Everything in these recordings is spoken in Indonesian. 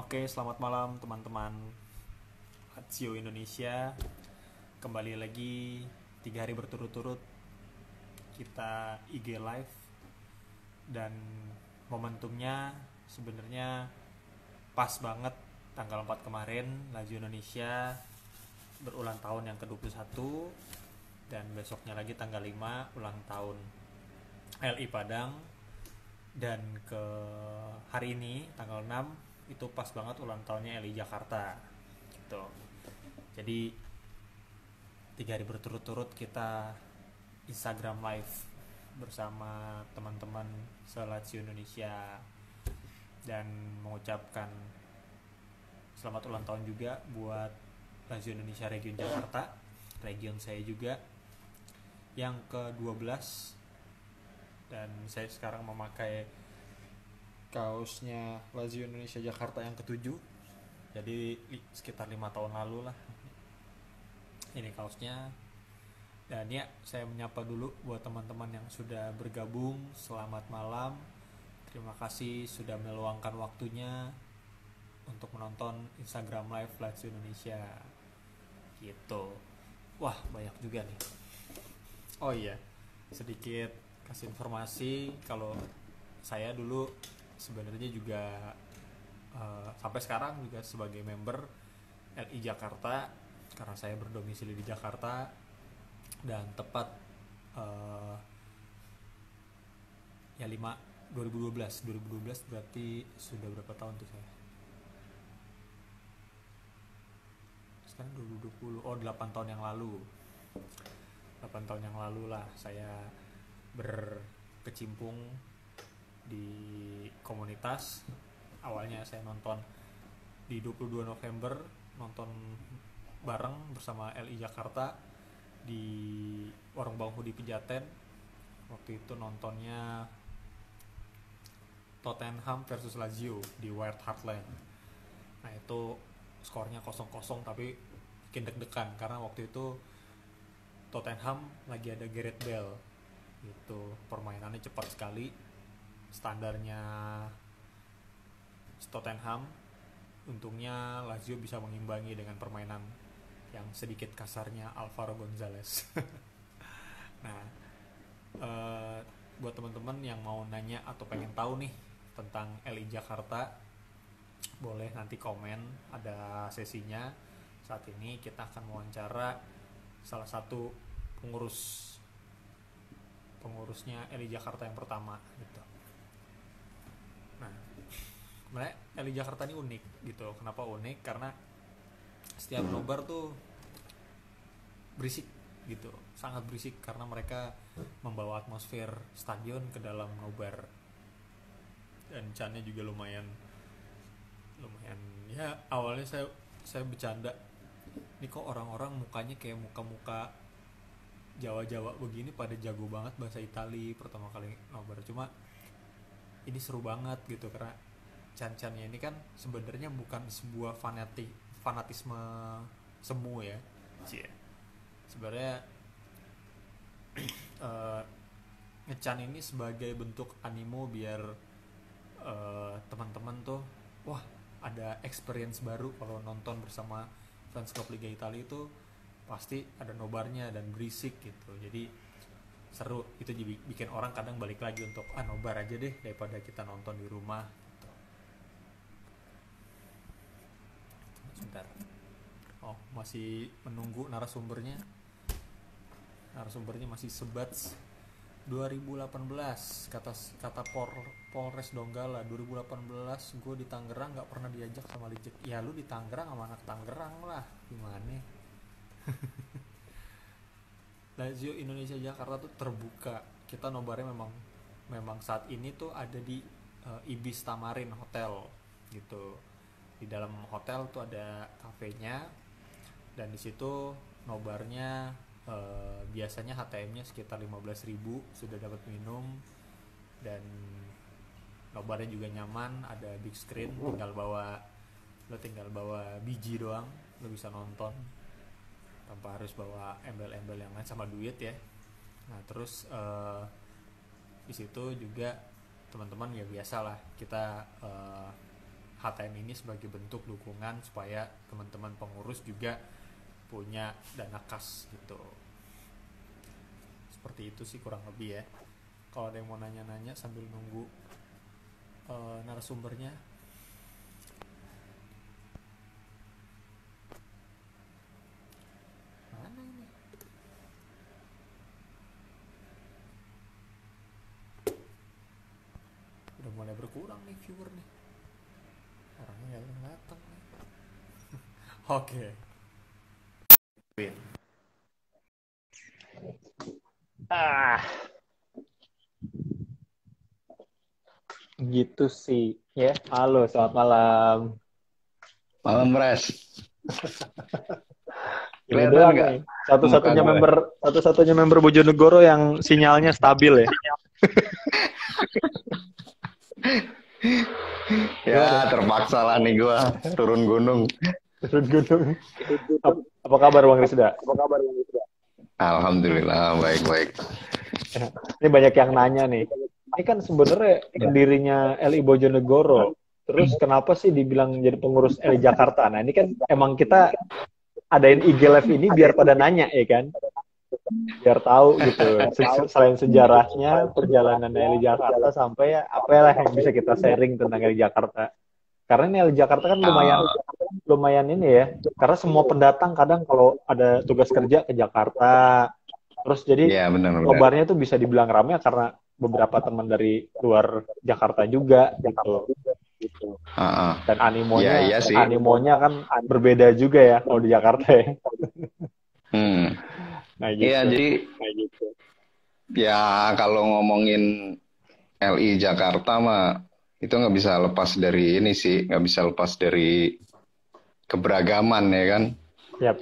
Oke, selamat malam teman-teman Lazio Indonesia. Kembali lagi 3 hari berturut-turut kita IG live, dan momentumnya sebenarnya pas banget. Tanggal 4 kemarin Lazio Indonesia berulang tahun yang ke-21, dan besoknya lagi tanggal 5 ulang tahun LI Padang, dan ke hari ini tanggal 6 itu pas banget ulang tahunnya LI Jakarta gitu. Jadi 3 hari berturut-turut kita Instagram live bersama teman-teman se-Lazio Indonesia, dan mengucapkan selamat ulang tahun juga buat Lazio Indonesia Region Jakarta, region saya juga, yang ke-12. Dan saya sekarang memakai kaosnya Lazio Indonesia Jakarta yang ke-7. Jadi sekitar 5 tahun lalu lah ini kaosnya. Dan ya, saya menyapa dulu buat teman-teman yang sudah bergabung. Selamat malam. Terima kasih sudah meluangkan waktunya untuk menonton Instagram live Lazio Indonesia gitu. Wah, banyak juga nih. Oh iya, sedikit kasih informasi kalau saya dulu sebenarnya juga sampai sekarang juga sebagai member LI Jakarta, karena saya berdomisili di Jakarta. Dan tepat ya 2012 berarti sudah berapa tahun tuh saya? Sekarang 2020, 8 tahun yang lalu. 8 tahun yang lalu lah saya berkecimpung di komunitas. Awalnya saya nonton di 22 November, nonton bareng bersama LI Jakarta di Warung Bangku di Pejaten. Waktu itu nontonnya Tottenham versus Lazio di White Hart Lane. Nah itu skornya 0-0, tapi bikin deg-degan karena waktu itu Tottenham lagi ada Gareth Bale. Itu permainannya cepat sekali, standarnya Tottenham. Untungnya Lazio bisa mengimbangi dengan permainan yang sedikit kasarnya Alvaro Gonzalez. Nah, buat teman-teman yang mau nanya atau pengen tahu nih tentang LI Jakarta, boleh nanti komen, ada sesinya. Saat ini kita akan mewawancara salah satu pengurusnya LI Jakarta yang pertama gitu. Nah, sebenarnya LI Jakarta ini unik gitu. Kenapa unik? Karena setiap nobar tuh berisik gitu, sangat berisik, karena mereka membawa atmosfer stadion ke dalam nobar. Dan cannya juga lumayan ya. Awalnya saya bercanda, ini kok orang-orang mukanya kayak muka-muka Jawa-Jawa begini, pada jago banget bahasa Itali pertama kali nobar. Cuma ini seru banget gitu, karena can-cannya ini kan sebenarnya bukan sebuah fanatisme semu ya. Sebenarnya ngecan ini sebagai bentuk animo biar teman-teman tuh wah, ada experience baru kalau nonton bersama fans klub Liga Italia. Itu pasti ada nobarnya dan berisik gitu, jadi seru. Itu jadi bikin orang kadang balik lagi untuk nobar aja deh daripada kita nonton di rumah gitu. Sebentar, masih menunggu narasumbernya masih Sebats 2018, kata Polres Donggala. 2018 gue di Tangerang nggak pernah diajak sama Licik. Ya lu di Tangerang sama anak Tangerang lah, gimana? Lazio Indonesia Jakarta tuh terbuka. Kita nobarnya memang saat ini tuh ada di Ibis Tamarin Hotel gitu. Di dalam hotel tuh ada kafenya, dan di situ nobarnya biasanya HTM-nya sekitar 15.000, sudah dapat minum, dan nobarnya juga nyaman, ada big screen, tinggal bawa biji doang, lo bisa nonton tanpa harus bawa embel-embel yang lain sama duit ya. Nah terus di situ juga teman-teman ya biasalah kita HTM ini sebagai bentuk dukungan supaya teman-teman pengurus juga punya dana kas gitu. Seperti itu sih kurang lebih ya. Kalau ada yang mau nanya-nanya sambil nunggu narasumbernya. Mana ini? Udah mulai berkurang nih viewer nih. Orangnya gak datang nih. Oke. Win. Gitu sih ya. Halo, selamat malam. Malam, Pres. Ini Kelihatan doang nggak nih. Satu-satunya muka gue? satu-satunya member Bojonegoro yang sinyalnya stabil ya. Ya, terpaksa lah nih gue turun gunung. Turun gunung. Apa kabar Bang Rizda? Alhamdulillah, baik-baik. Ini banyak yang nanya nih. Ini kan sebenarnya pendirinya LI Bojonegoro. Terus kenapa sih dibilang jadi pengurus LI Jakarta? Nah ini kan emang kita adain IG Live ini biar pada nanya ya kan? Biar tahu gitu. Selain sejarahnya, perjalanan LI Jakarta sampai ya apalah yang bisa kita sharing tentang LI Jakarta. Karena ini LI Jakarta kan lumayan ini ya. Karena semua pendatang kadang kalau ada tugas kerja ke Jakarta, terus jadi Iya, benar-benar. nobarnya tuh bisa dibilang ramai karena beberapa teman dari luar Jakarta juga gitu. Dan animonya, Iya sih. animonya kan berbeda juga ya kalau di Jakarta ya. Nah gitu. Iya, jadi ya kalau ngomongin LI Jakarta mah itu nggak bisa lepas dari ini sih, nggak bisa lepas dari keberagaman ya kan. Yap.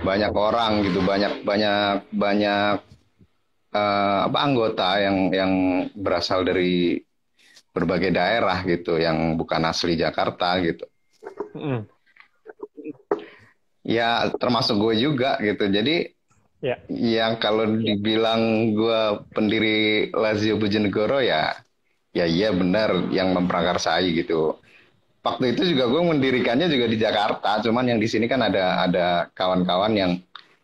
Banyak orang gitu, banyak anggota yang berasal dari berbagai daerah gitu, yang bukan asli Jakarta gitu. Ya termasuk gue juga gitu. Jadi yang kalau dibilang gue pendiri Lazio Bojonegoro ya iya benar yang memprakarsai gitu. Waktu itu juga gue mendirikannya juga di Jakarta, cuman yang di sini kan ada kawan-kawan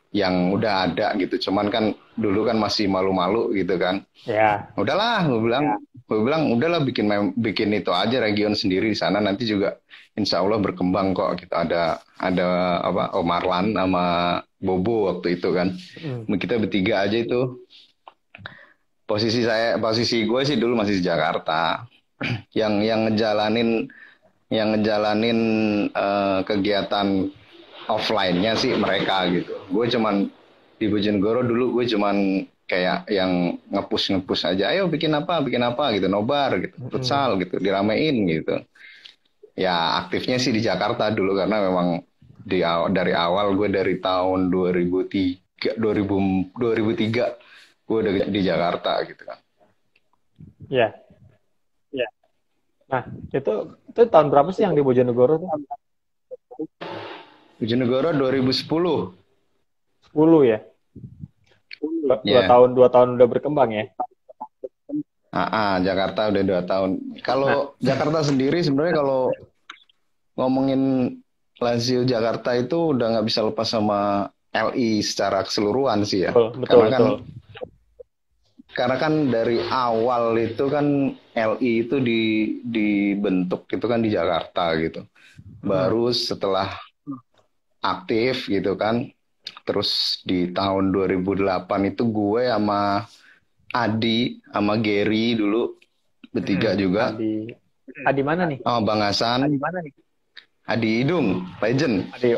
yang udah ada gitu. Cuman kan dulu kan masih malu-malu gitu kan. Ya. Udahlah, gue bilang udahlah bikin itu aja region sendiri di sana, nanti juga insya Allah berkembang kok. Gitu ada Om Marlan sama Bobo waktu itu kan. Kita bertiga aja itu. Posisi gue sih dulu masih di Jakarta. yang ngejalanin kegiatan offline-nya sih mereka gitu. Gue cuman di Bojonegoro dulu gue cuman kayak yang ngepush aja, ayo bikin apa gitu, nobar gitu, futsal gitu, diramein gitu. Ya aktifnya sih di Jakarta dulu karena memang dari awal gue dari tahun 2003 gue udah di Jakarta gitu kan. Iya. Nah, itu tahun berapa sih yang di Bojonegoro tuh? Bojonegoro 2010. 10 ya? 2 tahun udah berkembang ya? Jakarta udah 2 tahun. Kalau Jakarta sendiri sebenarnya kalau ngomongin Lazio Jakarta itu udah nggak bisa lepas sama LI secara keseluruhan sih ya. Betul. Karena kan dari awal itu kan LI itu dibentuk itu kan di Jakarta gitu. Baru setelah aktif gitu kan, terus di tahun 2008 itu gue sama Adi sama Gary dulu bertiga juga. Adi mana nih? Oh, Bang Hasan. Adi mana nih? Adi Idung, legend. Adi,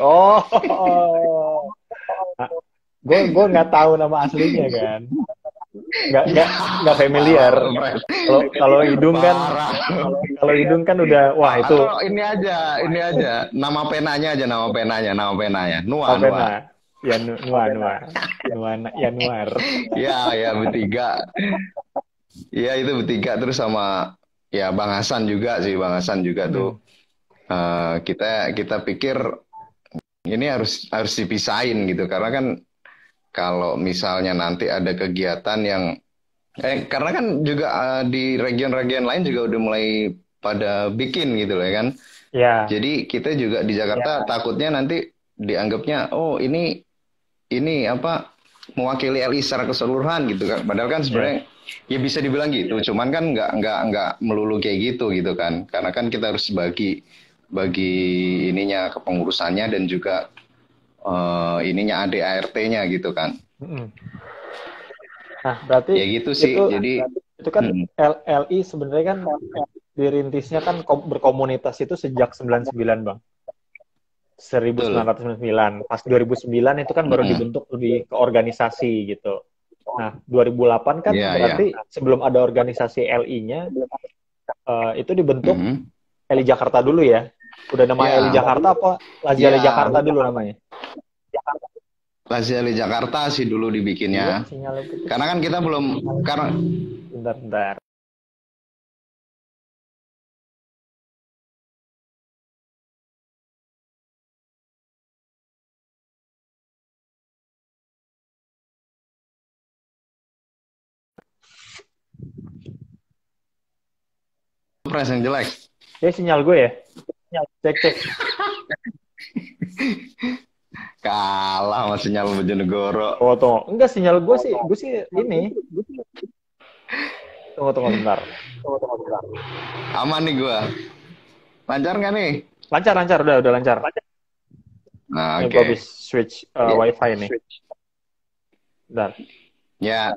gue nggak tahu nama aslinya kan. Nggak familiar. Kalau Idung kan, udah wah itu. Atau ini aja nama penanya. Nuar. Yanuar. Ya bertiga. Ya itu bertiga terus sama ya Bang Hasan juga tuh. Kita pikir ini harus dipisahin gitu karena kan kalau misalnya nanti ada kegiatan yang karena kan juga di region-region lain juga udah mulai pada bikin gitu loh kan. Ya. Jadi kita juga di Jakarta takutnya nanti dianggapnya, oh ini apa mewakili LI secara keseluruhan gitu kan. Padahal kan sebenarnya ya bisa dibilang gitu. Cuman kan nggak melulu kayak gitu kan. Karena kan kita harus bagi ininya kepengurusannya dan juga ininya ADART-nya gitu kan. Nah, berarti ya gitu sih. Itu kan LI sebenarnya kan dirintisnya kan berkomunitas itu sejak 99, Bang. 1999. Pas 2009 itu kan baru dibentuk lebih ke organisasi gitu. Nah, 2008 kan berarti sebelum ada organisasi LI-nya itu dibentuk LI Jakarta dulu ya. Udah nama LI Jakarta apa Lazia LI Jakarta dulu namanya? Lazia LI Jakarta sih dulu dibikinnya. Karena kan kita belum Bentar. Pres yang jelek. Ya sinyal gue ya. Cek. Kalah sama sinyal Bojonegoro. Oh, tunggu. Enggak, sinyal gue sih ini. Tunggu bentar. Aman nih gue. Lancar nggak nih? Lancar. Udah lancar. Nah, oke. Gue habis switch wifi nih. Bentar. Ya.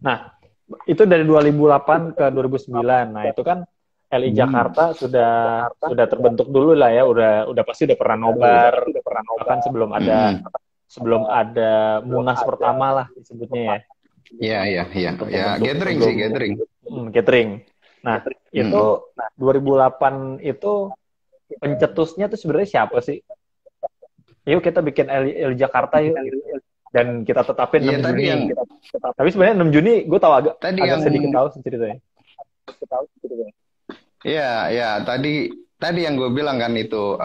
Nah, itu dari 2008 ke 2009. Nah, itu kan LI Jakarta sudah terbentuk dulu lah ya, udah pasti udah pernah nobar, bahkan sebelum ada Munas pertama lah disebutnya ya. Iya. Ya, gathering. Nah, itu 2008 itu pencetusnya tuh sebenarnya siapa sih? Yuk kita bikin LI Jakarta yuk. Dan kita tetapin 6 Juni. Tapi sebenarnya 6 Juni gue tahu agak sedikit tahu ceritanya. Iya, tadi yang gue bilang kan itu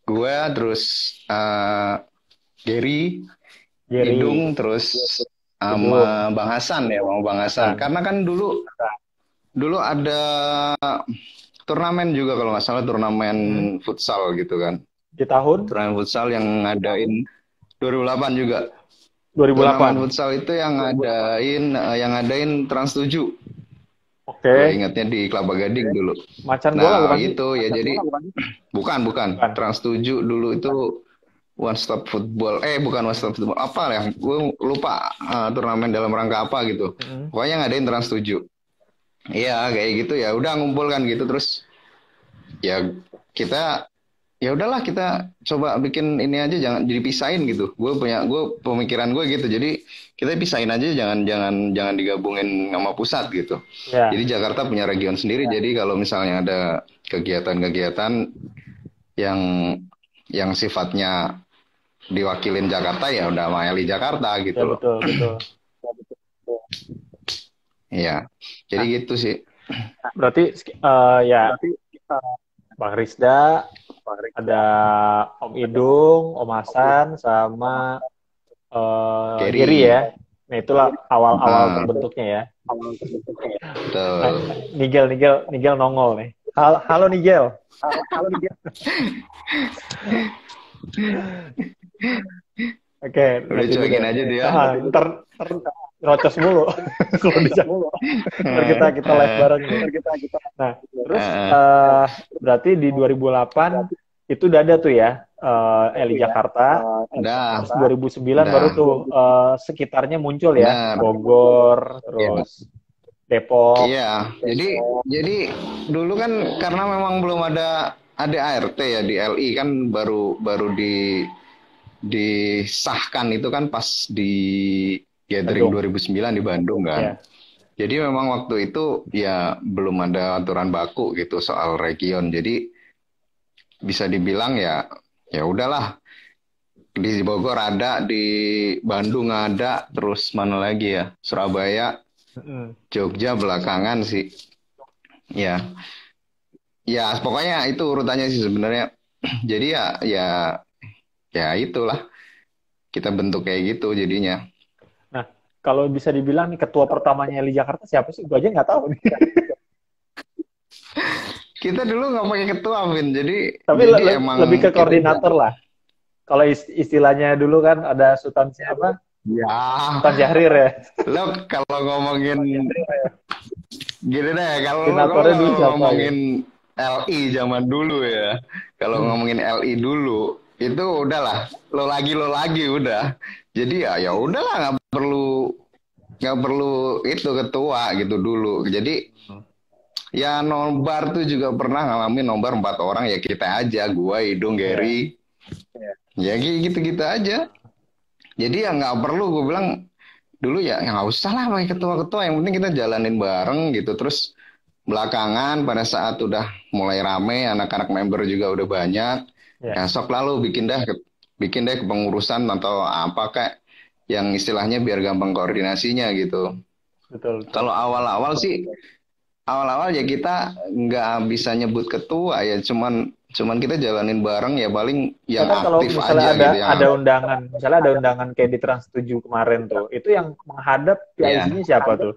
gue terus Gary, Idung, terus sama Bang Hasan ya, Bang Hasan. Karena kan dulu ada turnamen juga kalau nggak salah, turnamen futsal gitu kan. Di tahun? Turnamen futsal yang ngadain 2008 juga. 2008. Turnamen futsal itu yang ngadain Trans 7. Oke. Gue ingatnya di Kelapa Gading dulu. Macan bola bukan? Itu ya jadi bukan. Trans 7 dulu itu One Stop Football. Bukan One Stop Football. Apa ya? Gue lupa turnamen dalam rangka apa gitu. Pokoknya ngadain Trans 7. Iya, kayak gitu ya. Udah ngumpul kan gitu terus ya kita ya udahlah kita coba bikin ini aja, jangan jadi pisahin gitu. Gue pemikiran gue gitu. Jadi kita pisahin aja, jangan digabungin sama pusat gitu. Yeah. Jadi Jakarta punya region sendiri. Jadi kalau misalnya ada kegiatan-kegiatan yang sifatnya diwakilin Jakarta ya udah sama LI Jakarta gitu ya, loh. Betul. Iya. Jadi gitu sih. Berarti Bang Rizda, ada Om Idung, Om Hasan, sama Gary ya. Nah itulah awal terbentuknya ya. Betul. Nigel nongol nih. Halo Nigel. Oke. Udah cuekin aja dia. Ntar rocos mulu. Kalau bisa. Ntar kita live bareng. Nah, terus berarti di 2008 itu udah ada tuh ya LI Jakarta. Terus 2009 baru tuh sekitarnya muncul ya. Bogor, terus Depok. Iya. Jadi dulu kan karena memang belum ada ADART ya di LI kan baru disahkan itu kan pas di gathering 2009 di Bandung kan. Yeah. Jadi memang waktu itu ya belum ada aturan baku gitu soal region. Jadi bisa dibilang ya udahlah. Di Bogor ada, di Bandung ada, terus mana lagi ya? Surabaya, Jogja belakangan sih. Ya. Ya, pokoknya itu urutannya sih sebenarnya. Jadi ya itulah. Kita bentuk kayak gitu jadinya. Nah, kalau bisa dibilang nih ketua pertamanya LI Jakarta siapa sih? Gue aja nggak tahu nih. Kita dulu nggak pakai ketua, Vin. Tapi Jadi emang lebih ke koordinator lah. Kalau istilahnya dulu kan ada Sultan siapa? Ya, Sultan Syahrir ya. lo kalau ngomongin gini deh, kalau Koordinatornya dulu siapa ngomongin LI zaman dulu ya, kalau ngomongin LI dulu itu udahlah, lo lagi udah. Jadi ya udahlah, nggak perlu itu ketua gitu dulu. Jadi ya nobar tuh juga pernah ngalamin nobar 4 orang, ya kita aja, gua, Idung, Gary, ya gitu-gitu aja. Jadi ya nggak perlu, gue bilang dulu ya nggak usah lah pakai ketua-ketua, yang penting kita jalanin bareng gitu. Terus belakangan pada saat udah mulai rame, anak-anak member juga udah banyak, ya sok lalu bikin deh kepengurusan atau apa kayak yang istilahnya biar gampang koordinasinya gitu. Betul. Kalau awal-awal ya kita nggak bisa nyebut ketua ya, cuman kita jalanin bareng ya, paling yang kan kalau aktif misalnya aja gitu. ada undangan, misalnya ada undangan kayak di Trans 7 kemarin tuh, itu yang menghadap PIC-nya siapa tuh?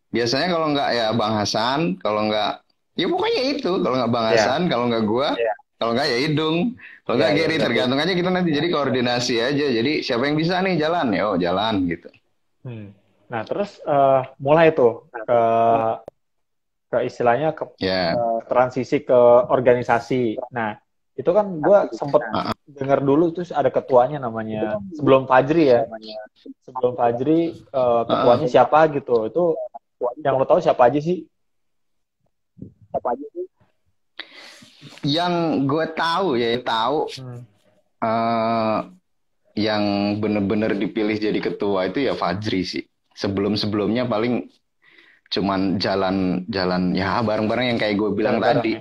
Biasanya kalau nggak ya Bang Hasan, kalau nggak ya pokoknya itu, kalau nggak Bang Hasan, kalau nggak gua, kalau nggak ya Idung, kalau nggak Gary, tergantung aja kita nanti. Jadi koordinasi aja. Jadi siapa yang bisa nih jalan, ya jalan gitu. Nah terus mulai tuh ke istilahnya transisi ke organisasi. Nah itu kan gue sempet dengar dulu terus ada ketuanya namanya sebelum Fajri ya. Sebelum Fajri ketuanya siapa gitu. Itu yang lo tahu siapa aja sih? Yang gue tahu yang bener-bener dipilih jadi ketua itu ya Fajri sih. Sebelumnya paling cuman jalan ya bareng-bareng yang kayak gue bilang tadi.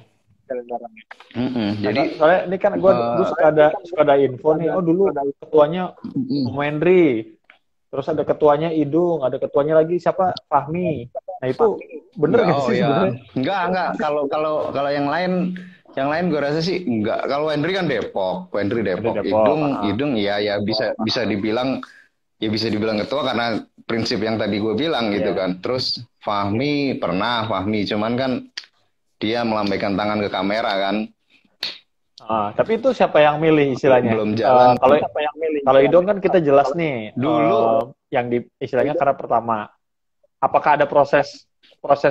Jadi soalnya ini kan gue suka ada info nih. Oh dulu ketuanya Mendri, terus ada ketuanya Idung, ada ketuanya lagi siapa Fahmi. Nah itu bener nggak sih sebenarnya? Enggak. Kalau yang lain gue rasa sih enggak. Kalau Wendri kan Depok. Idung ya bisa dibilang ketua karena prinsip yang tadi gue bilang gitu kan. Terus Fahmi cuman kan dia melambaikan tangan ke kamera kan. Tapi itu siapa yang milih istilahnya? Belum jalan. Kalau Idung kan kita jelas nih. Dulu yang di istilahnya karena pertama. Apakah ada proses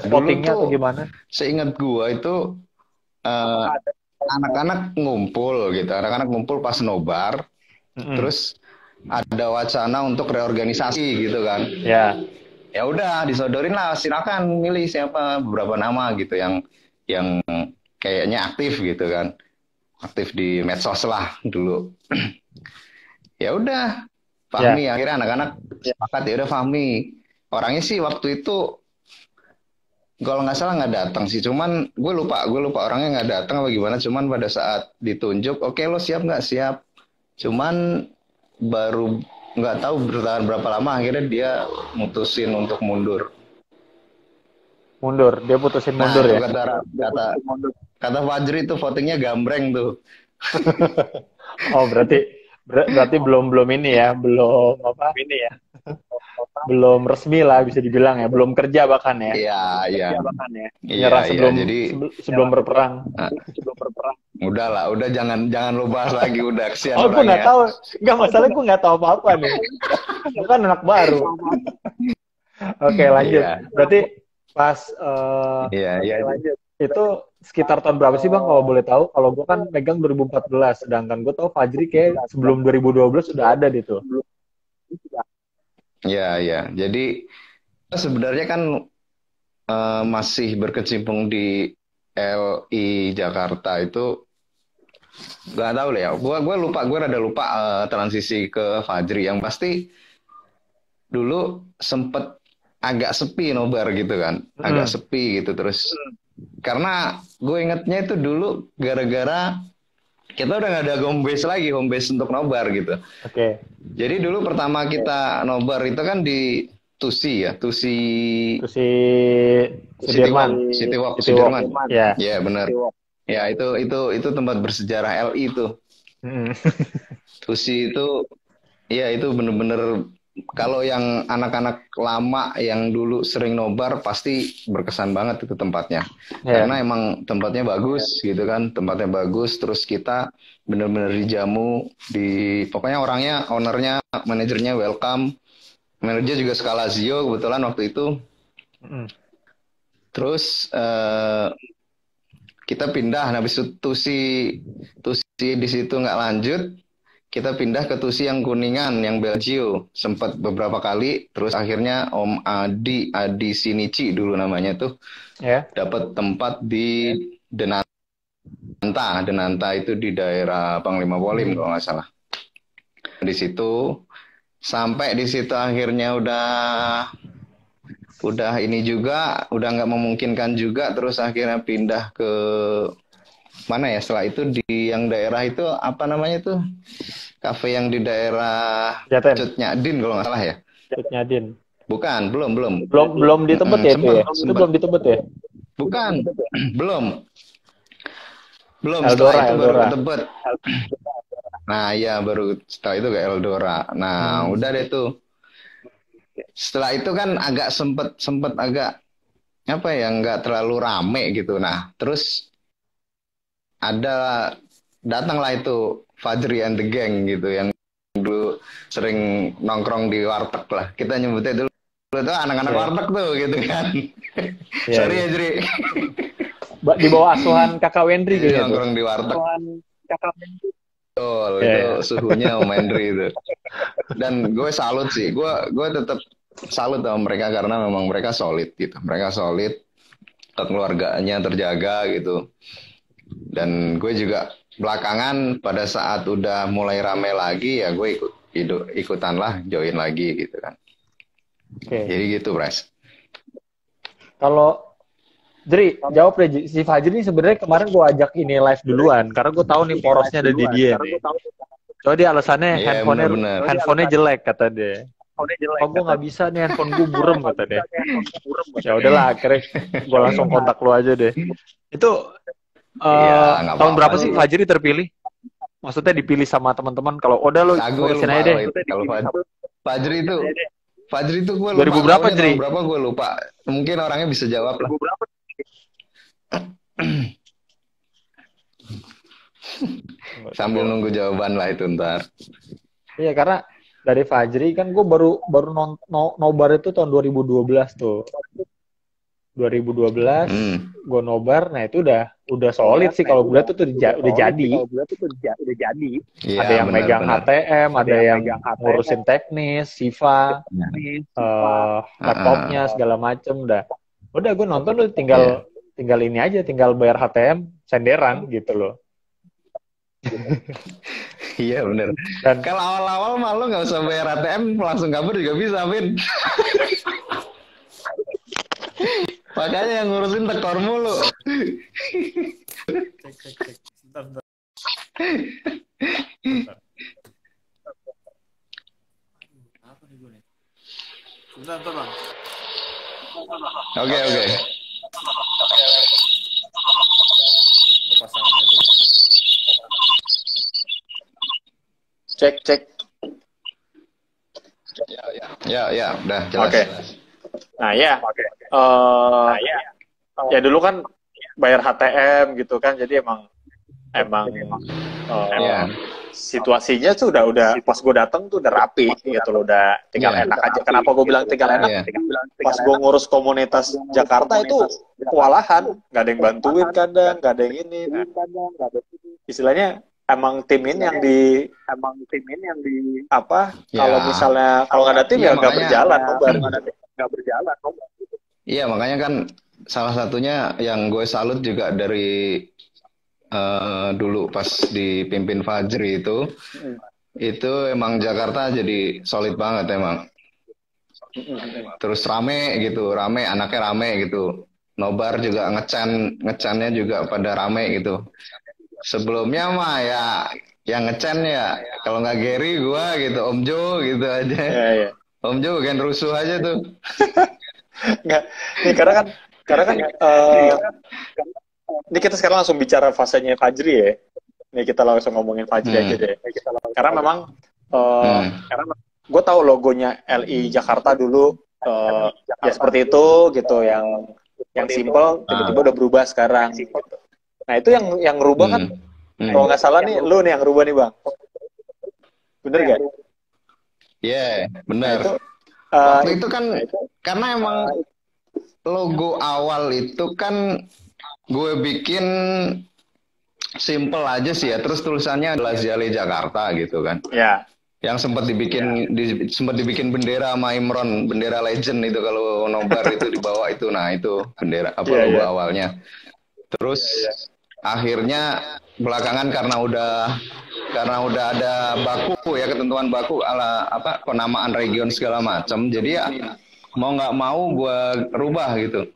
votingnya atau gimana? Seingat gue itu anak-anak ngumpul pas nobar. Terus ada wacana untuk reorganisasi gitu kan. Ya udah disodorin lah, silakan milih siapa, beberapa nama gitu yang kayaknya aktif gitu kan, aktif di medsos lah dulu. Ya udah Fahmi, akhirnya anak-anak sepakat ya udah Fahmi. Orangnya sih waktu itu kalau nggak salah nggak datang sih, cuman gue lupa orangnya nggak datang apa gimana. Cuman pada saat ditunjuk, oke, lo siap nggak? Siap. Cuman baru nggak tahu bertahan berapa lama, akhirnya dia mutusin untuk mundur. Dia putusin mundur ya. Kata Fajri itu votingnya gambreng tuh. Oh berarti belum ini ya, belum resmi lah bisa dibilang ya, belum kerja bahkan ya. Iya. Nyerah sebelum berperang. Udah jangan lo bahas lagi, udah kesian. Oh, gue nggak tahu, nggak masalah, gue nggak tahu apa-apa nih. Gue kan anak baru. Oke, lanjut. Berarti pas lanjut. Itu sekitar tahun berapa sih Bang kalau boleh tahu? Kalau gue kan megang 2014, sedangkan gue tahu Fajri kayak sebelum 2012 sudah ada di tuh. Iya. Jadi sebenarnya kan masih berkecimpung di LI Jakarta itu nggak tahu lah ya. Gue rada lupa transisi ke Fajri. Yang pasti dulu sempet agak sepi nobar gitu kan, agak sepi gitu. Terus karena gue ingetnya itu dulu gara-gara kita udah nggak ada home base untuk nobar gitu. Oke. Jadi dulu pertama kita nobar itu kan di Tusi Sudirman. City Walk Sudirman. Ya, benar. Ya itu tempat bersejarah LI itu. Tusi itu, ya itu bener-bener kalau yang anak-anak lama yang dulu sering nobar pasti berkesan banget itu tempatnya. Karena emang tempatnya bagus gitu kan, tempatnya bagus. Terus kita bener-bener dijamu, pokoknya orangnya, ownernya, manajernya welcome. Manajernya juga Scalazio kebetulan waktu itu. Terus kita pindah, habis itu Tusi di situ nggak lanjut. Kita pindah ke Tusi yang Kuningan, yang Belgio. Sempat beberapa kali, terus akhirnya Om Adi Sinici dulu namanya tuh, dapat tempat di Denanta itu di daerah Panglima Polim kalau nggak salah. Di situ, sampai di situ akhirnya udah ini juga, udah nggak memungkinkan juga, terus akhirnya pindah ke mana ya, setelah itu di yang daerah itu apa namanya tuh, kafe yang di daerah Cut Nyadin kalau nggak salah ya. Cut Nyadin. Bukan, belum di Tebet ya itu ya. Itu belum di Tebet ya. Bukan, belum. Eldora, setelah itu Eldora. baru ke Tebet. Nah ya, baru setelah itu ke Eldora. Nah udah deh tuh. Setelah itu kan agak sempet agak apa ya, nggak terlalu rame gitu. Nah terus datanglah itu Fajri and the Gang gitu, yang dulu sering nongkrong di warteg lah. Kita nyebutnya dulu tuh anak-anak warteg tuh gitu kan. Sorry ya Jri. Di bawah asuhan Kakak Wendri gitu. Nongkrong di warteg. Betul, itu suhunya Om Hendri itu. Dan gue salut sih, gue tetap salut sama mereka karena memang mereka solid gitu. Mereka solid, keluarganya terjaga gitu. Dan gue juga belakangan pada saat udah mulai rame lagi ya gue ikutan lah, join lagi gitu kan. Jadi gitu, Bras. Kalau Jri, jawab deh. Si Fajri ini sebenarnya kemarin gue ajak ini live duluan karena gue tahu nih porosnya ada di dia nih. Soalnya dia alasannya handphonenya jelek kata dia. Oh gue nggak bisa nih, handphone gue burem kata dia. Ya udahlah, akhirnya gue langsung kontak lu aja deh. Itu tahun berapa sih Fajri terpilih? Maksudnya dipilih sama teman-teman kalau udah lu ngurusin aja deh. Kalau Fajri itu gue lupa. 2000 berapa Jri? Berapa gue lupa. Mungkin orangnya bisa jawab lah. Sambil nunggu jawaban lah itu ntar. Iya, karena dari Fajri kan gue baru nobar itu tahun 2012 tuh. 2012 gue nobar, nah itu udah solid sih kalau gue tuh udah jadi. Ada yang megang HTM, ada yang ngurusin teknis, Siva, laptopnya segala macem, udah gue nonton tuh tinggal ini aja, tinggal bayar HTM senderan gitu loh. Iya bener. Dan kalau awal-awal mah lo nggak usah bayar ATM, langsung kabur juga bisa, Vin. Makanya yang ngurusin tekor mulu. Cek. Bentar. Apa nih gue nih? Bentar bang. Oke. Gue pasangnya dulu. Cek. Ya, udah jelas. Oke. Nah ya, ya dulu kan bayar HTM gitu kan, jadi emang situasinya tuh udah pas gue dateng tuh udah rapi gitu loh, udah tinggal enak aja. Kenapa gue bilang tinggal enak? Pas gue ngurus komunitas Jakarta itu kewalahan, nggak ada yang bantuin kadang, nggak ada yang ini. Istilahnya emang tim ini yang di apa? Ya. Kalau misalnya kalau nggak ada tim ya nggak berjalan, nggak berjalan. Iya, makanya kan salah satunya yang gue salut juga dari dulu pas dipimpin Fajri itu emang Jakarta jadi solid banget emang. Terus rame, anaknya rame gitu. Nobar juga ngecannya juga pada rame gitu. Sebelumnya mah ya yang ngecen ya kalau nggak Gary gua gitu, Om Jo gitu aja. Ya. Om Jo kan rusuh aja tuh. Nggak, nih karena kan ini kita sekarang langsung bicara fasenya Fajri ya. Nih kita langsung ngomongin Fajri aja deh. Karena memang gue tahu logonya LI Jakarta dulu ya seperti itu gitu, yang simple tiba-tiba udah berubah sekarang gitu. Nah itu yang ngerubah kan kalau nggak salah nih lu nih yang ngerubah nih bang, bener gak? Iya, bener. Nah, Waktu itu kan karena emang logo awal itu kan gue bikin simple aja sih ya, terus tulisannya adalah Ziale Jakarta gitu kan. Ya. Yang sempat dibikin bendera sama Imron, bendera legend itu kalau nobar itu dibawa itu. Nah, itu bendera logo awalnya. Terus akhirnya belakangan karena udah ada baku ya, ketentuan baku ala penamaan region segala macam. Jadi ya mau nggak mau gue rubah gitu.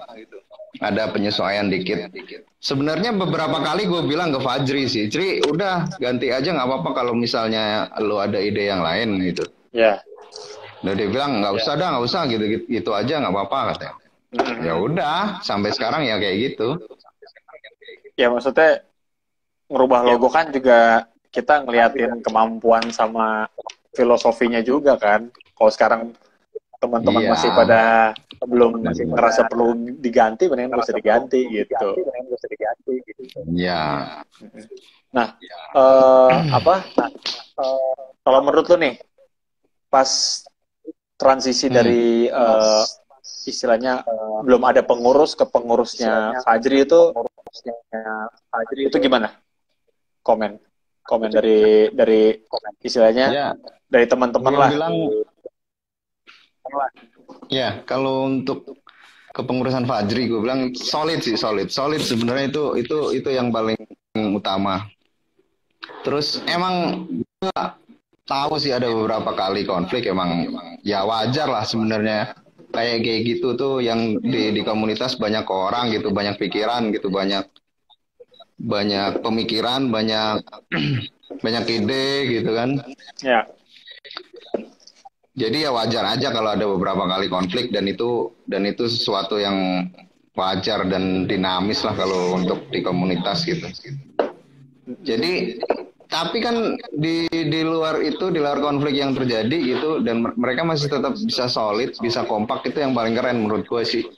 Ada penyesuaian dikit. Sebenarnya beberapa kali gue bilang ke Fajri sih, Cri udah ganti aja nggak apa-apa kalau misalnya lo ada ide yang lain gitu. Ya. Udah dia bilang nggak usah gitu aja nggak apa-apa katanya. Ya udah sampai sekarang ya kayak gitu. Ya maksudnya ngerubah logo kan juga kita ngeliatin kemampuan sama filosofinya juga kan. Kalau sekarang teman-teman masih pada belum ngerasa perlu diganti, mendingan gak usah diganti gitu. Iya. Nah, kalau menurut lu nih, pas transisi dari istilahnya belum ada pengurus ke pengurusnya Fajri itu gimana? Komen dari istilahnya dari teman-teman lah. Ya, kalau untuk kepengurusan Fajri gue bilang solid sebenarnya itu yang paling utama. Terus emang gue tahu sih ada beberapa kali konflik, emang ya wajar lah sebenarnya kayak gitu tuh, yang di komunitas banyak orang gitu, banyak pikiran gitu, banyak pemikiran, banyak ide gitu kan. Ya. Jadi ya wajar aja kalau ada beberapa kali konflik, dan itu sesuatu yang wajar dan dinamis lah kalau untuk di komunitas gitu. Jadi tapi kan di luar itu, di luar konflik yang terjadi gitu, dan mereka masih tetap bisa solid, bisa kompak, itu yang paling keren menurut gue sih.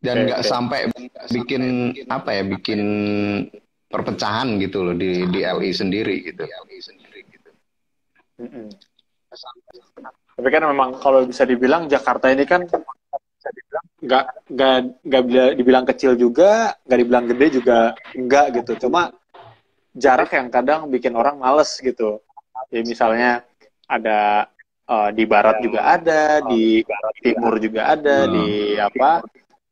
Dan nggak sampai bikin bikin perpecahan gitu loh di LI sendiri gitu. Tapi kan memang kalau bisa dibilang Jakarta ini kan nggak dibilang kecil juga, nggak dibilang gede juga enggak gitu. Cuma jarak yang kadang bikin orang males gitu. Ya misalnya ada di barat juga ada, di timur juga ada,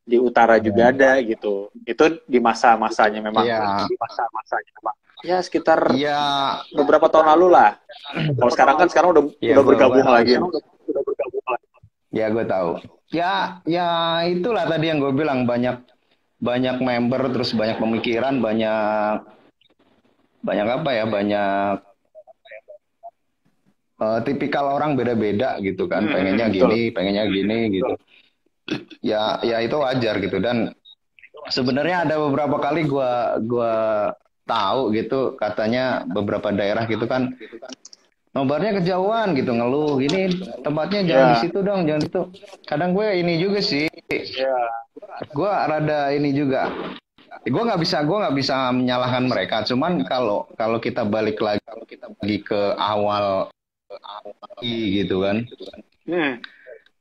di utara juga ada gitu. Itu di masa-masanya memang. Iya. Di masa-masanya memang. Ya sekitar beberapa tahun lalu lah. Kalau sekarang udah bergabung lagi. Ya gue tahu. Ya itulah tadi yang gue bilang, banyak member, terus banyak pemikiran, banyak tipikal orang beda-beda gitu kan, pengennya gini gitu. Ya itu wajar gitu. Dan sebenarnya ada beberapa kali gua tahu gitu, katanya beberapa daerah gitu kan nobarnya kejauhan gitu, ngeluh gini, tempatnya jangan di situ dong, jangan itu. Kadang gue ini juga sih, gue rada ini juga. Gue nggak bisa menyalahkan mereka. Cuman kalau kita balik lagi ke awal gitu kan,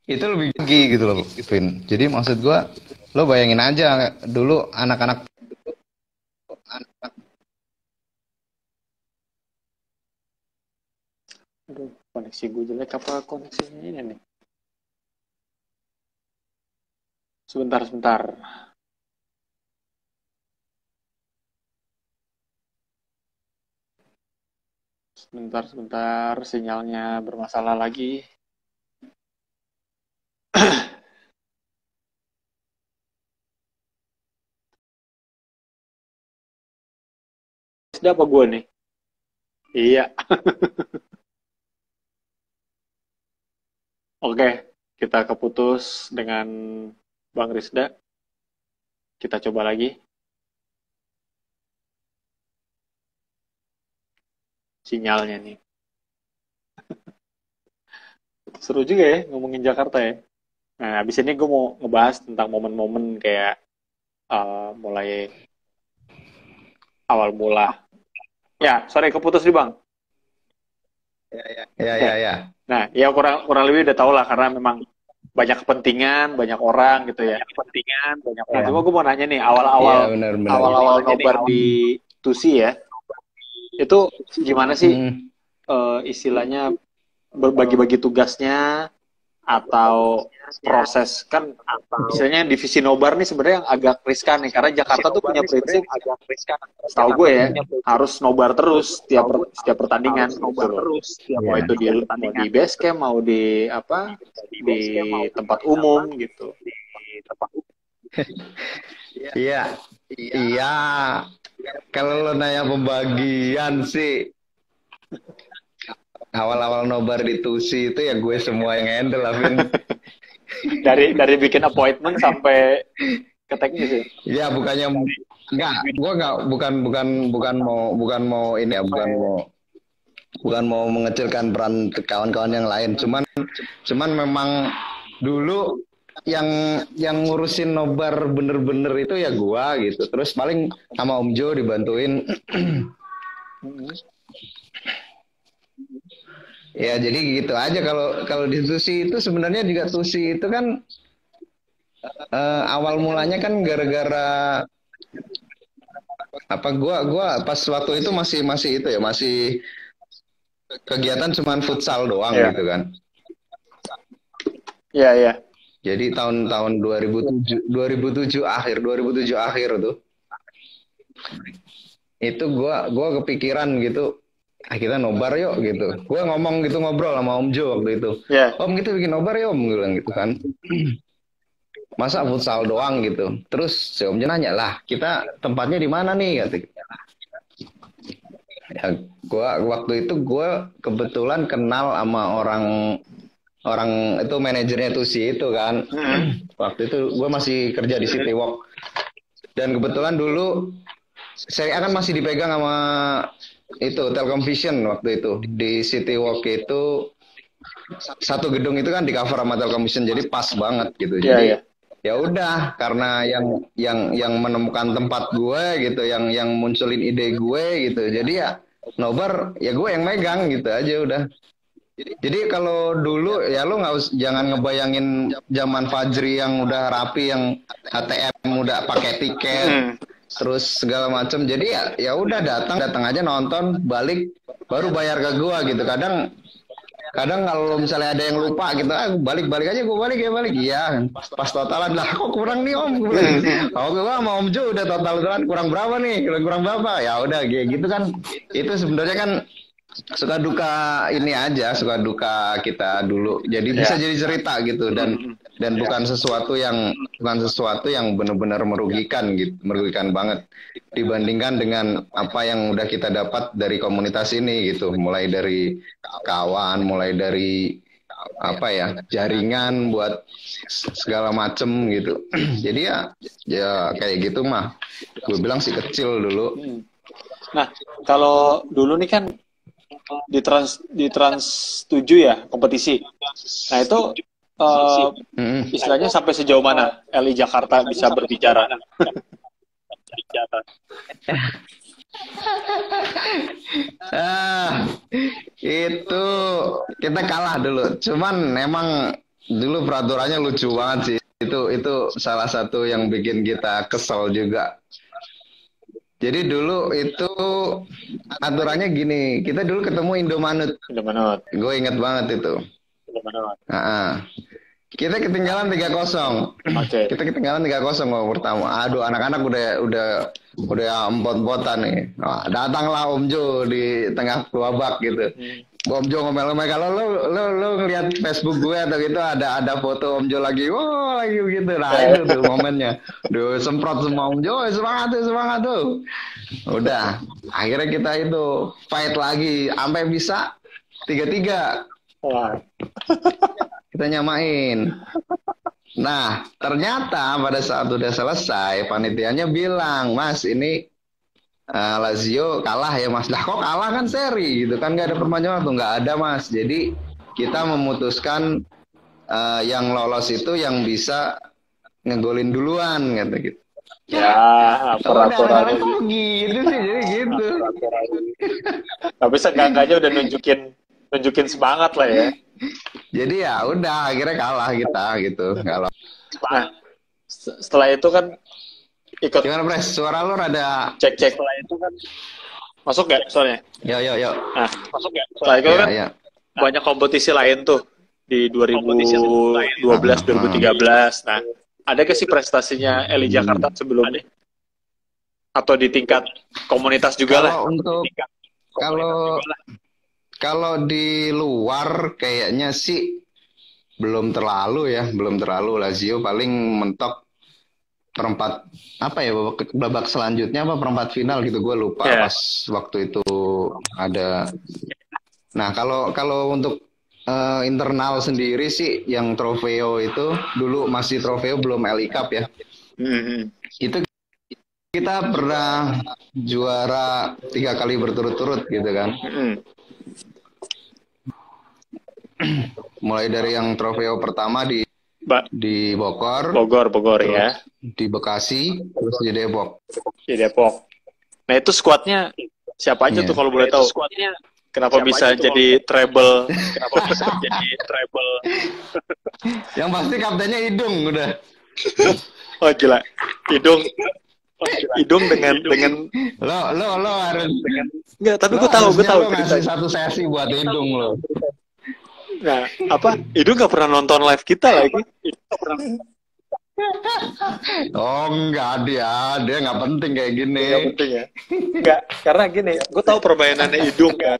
itu lebih gigi gitu loh, Vin. Jadi maksud gue, lo bayangin aja dulu anak-anak. Aduh, koneksi gue jelek apa koneksinya ini nih? Sebentar. Sebentar, sinyalnya bermasalah lagi. Sudah apa gue nih? Iya. Oke, kita keputus dengan Bang Rizda. Kita coba lagi. Sinyalnya nih. Seru juga ya ngomongin Jakarta ya. Nah, abis ini gue mau ngebahas tentang momen-momen kayak mulai awal mula. Ya, sorry keputus nih Bang. Ya. Nah, ya kurang lebih udah tau lah karena memang banyak kepentingan, banyak orang gitu ya. Nah, cuma gue mau nanya nih awal-awal nobar di Tusi ya. Itu gimana sih istilahnya berbagi-bagi tugasnya atau proses kan misalnya divisi nobar nih sebenarnya yang agak riskan nih karena Jakarta tuh punya prinsip setahu gue ya harus nobar terus setiap pertandingan mau itu di base camp mau di tempat umum gitu. Iya kalau lo nanya pembagian sih awal-awal nobar di Tusi itu ya gue semua yang handle Vin. dari bikin appointment sampai ke teknis ya. Iya bukannya gue bukan mau ini ya bukan mau mengecilkan peran kawan-kawan yang lain cuman memang dulu yang ngurusin nobar bener-bener itu ya gue gitu terus paling sama Om Jo dibantuin. Ya jadi gitu aja kalau di Tusi itu sebenarnya juga Tusi itu kan awal mulanya kan gara-gara apa gua pas waktu itu masih itu ya masih kegiatan cuman futsal doang gitu kan. Iya. Jadi tahun 2007 akhir tuh. Itu gua kepikiran gitu kita nobar yuk gitu. Gue ngomong gitu ngobrol sama Om Jo waktu itu. Om gitu bikin nobar ya Om gue bilang gitu kan. Masa futsal doang gitu. Terus si Om Jo nanya lah kita tempatnya di mana nih kata. Ya waktu itu gue kebetulan kenal sama orang itu manajernya Tusi itu kan. Waktu itu gue masih kerja di City Walk. Dan kebetulan dulu saya kan masih dipegang sama itu Telkom Vision waktu itu di City Walk itu satu gedung itu kan di cover sama Telkom Vision jadi pas banget gitu. Jadi ya udah karena yang menemukan tempat gue gitu yang munculin ide gue gitu. Jadi ya nobar ya gue yang megang gitu aja udah. Jadi kalau dulu ya lo jangan ngebayangin zaman Fajri yang udah rapi yang HTM udah pakai tiket terus segala macam. Jadi ya udah datang aja nonton balik baru bayar ke gua gitu. Kadang kalau misalnya ada yang lupa gitu balik aja gua balik iya pas totalan lah kok kurang nih Om gua sama Om Jo udah totalan kurang berapa nih kurang berapa ya udah gitu kan. Itu sebenarnya kan suka duka kita dulu jadi bisa jadi cerita gitu dan bukan sesuatu yang benar-benar merugikan banget dibandingkan dengan apa yang udah kita dapat dari komunitas ini gitu mulai dari kawan mulai dari jaringan buat segala macem gitu. Jadi ya kayak gitu mah gue bilang sih kecil dulu. Nah kalau dulu nih kan di Trans 7 ya kompetisi. Nah itu istilahnya sampai sejauh mana LI Jakarta bisa berbicara? Itu kita kalah dulu. Cuman emang dulu peraturannya lucu banget sih. Itu salah satu yang bikin kita kesel juga. Jadi dulu itu aturannya gini, kita dulu ketemu Indomanut. Gue inget banget itu. Kita ketinggalan 3-0. Kita ketinggalan 3-0 babak pertama. Aduh, anak-anak udah empot-empotan nih. Nah, datanglah Om Jo di tengah babak gitu. Om Jo ngomel-ngomel kalau lo ngeliat Facebook gue atau gitu ada foto Om Jo lagi gitu. Nah itu tuh momennya. Duh semprot semua Om Jo semangat tuh. Udah akhirnya kita itu fight lagi sampai bisa 3-3. Kita nyamain. Nah ternyata pada saat udah selesai panitianya bilang Mas ini Lazio kalah ya Mas. Lah kok kalah kan seri gitu kan nggak ada perpanjangan tuh nggak ada Mas. Jadi kita memutuskan yang lolos itu yang bisa ngegolin duluan gitu. Ya, peraturan gitu sih, jadi gitu. Tapi seenggaknya udah nunjukin semangat lah ya. Jadi ya udah akhirnya kalah kita gitu. Kalau nah, setelah itu kan ikut. Gimana Pres? Suara lu rada cek. Setelah itu kan masuk nggak soalnya? Yo. Nah, masuk nggak? Setelah itu kan banyak kompetisi lain tuh di 2012, 2013. Nah, ada ke sih prestasinya Eli Jakarta sebelumnya? Atau di tingkat komunitas juga lah? Kalau di luar kayaknya sih belum terlalu Lazio paling mentok perempat babak selanjutnya perempat final gitu, gue lupa pas waktu itu ada. Nah kalau untuk internal sendiri sih yang Trofeo itu dulu masih Trofeo belum LI Cup ya. Itu kita pernah juara 3 kali berturut-turut gitu kan. Mulai dari yang Trofeo pertama di Bogor ya. Di Bekasi, terus di Depok. Nah itu skuadnya siapa aja tuh kalau boleh tahu? Kenapa bisa jadi treble? Yang pasti kaptennya Idung udah. Oh gila, Idung dengan lo harus enggak, tapi gue tahu ngasih satu sesi buat Idung lo. Nah, Idung nggak pernah nonton live kita lagi. Oh enggak, dia nggak penting kayak gini. Nggak penting ya. Enggak, karena gini, gue tahu permainannya Idung kan.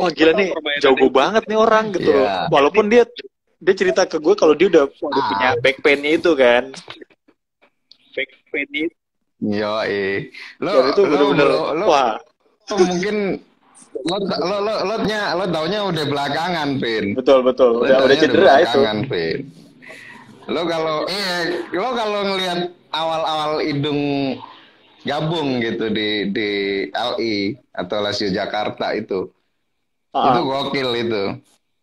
Wah gila nih, jago banget nih orang gitu loh. Walaupun dia cerita ke gue kalau dia udah punya back pain-nya itu kan. Yo, lo itu bener-bener wah. Mungkin lo taunya udah belakangan, Vin. Betul. Udah cedera itu. Vin. Lo kalau ngelihat awal-awal Idung gabung gitu di LI atau Lazio Jakarta itu gokil itu.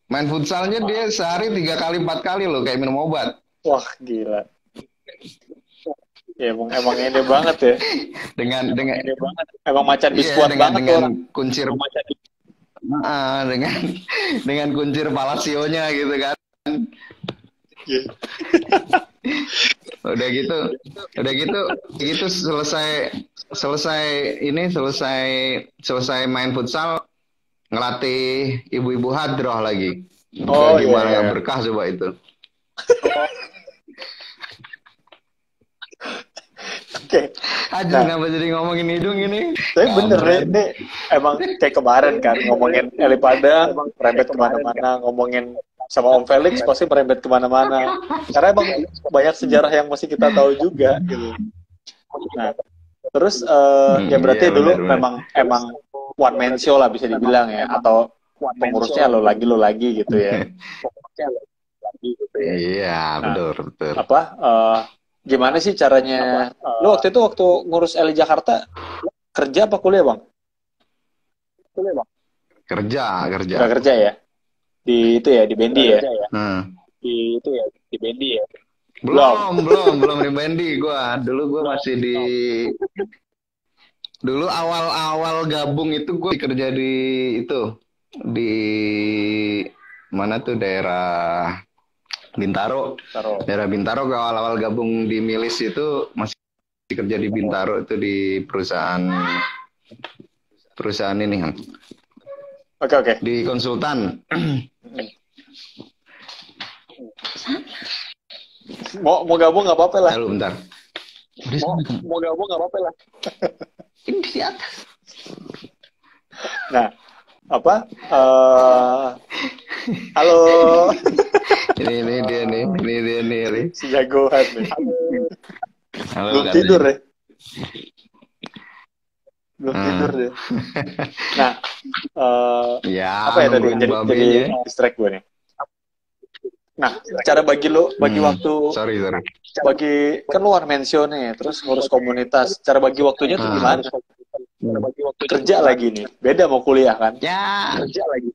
Main futsalnya dia sehari 3 kali 4 kali loh, kayak minum obat. Wah gila. Ya emang ini banget ya. Dengan emang macan di squad banget dengan kuncir dengan kuncir Palacio-nya gitu kan. Udah gitu selesai main futsal, ngelatih ibu-ibu hadroh lagi. Gimana berkah coba itu. Oke. Kenapa jadi ngomongin Idung ini? Tapi bener deh, ini emang kayak kemarin kan ngomongin Eli Padang, merembet kemana-mana, ngomongin sama Om Felix pasti merembet kemana-mana. Karena emang banyak sejarah yang masih kita tahu juga gitu. Nah, terus ya berarti dulu memang one man show lah bisa dibilang ya, atau pengurusnya lo lagi gitu ya. Iya, betul. Gimana sih caranya? Lu waktu ngurus Eli Jakarta kerja apa kuliah, Bang? Kerja. Udah kerja ya? Di Bendi ya? Di Bendi ya? Belum di Bendi gua. Dulu gua masih dulu awal gabung itu gua kerja di mana tuh, daerah Bintaro. Daerah Bintaro. Gue awal-awal gabung di Milis itu masih kerja di Bintaro, itu di perusahaan ini kan. Oke. Di konsultan. Mau gabung nggak apa-apa lah. Lalu bentar. Mau gabung nggak apa-apa lah. Ini di atas. Nah, halo. Ini dia nih. Si jagoan nih. Halo, belum tidur ya? Belum tidur deh. Nah, apa ya tadi? Jadi distract gue nih. Nah, cara bagi waktu. Sorry. Bagi kan lu one man show nih, terus ngurus komunitas. Cara bagi waktunya tuh gimana? Kerja lagi nih. Beda mau kuliah kan? Ya. Kerja lagi.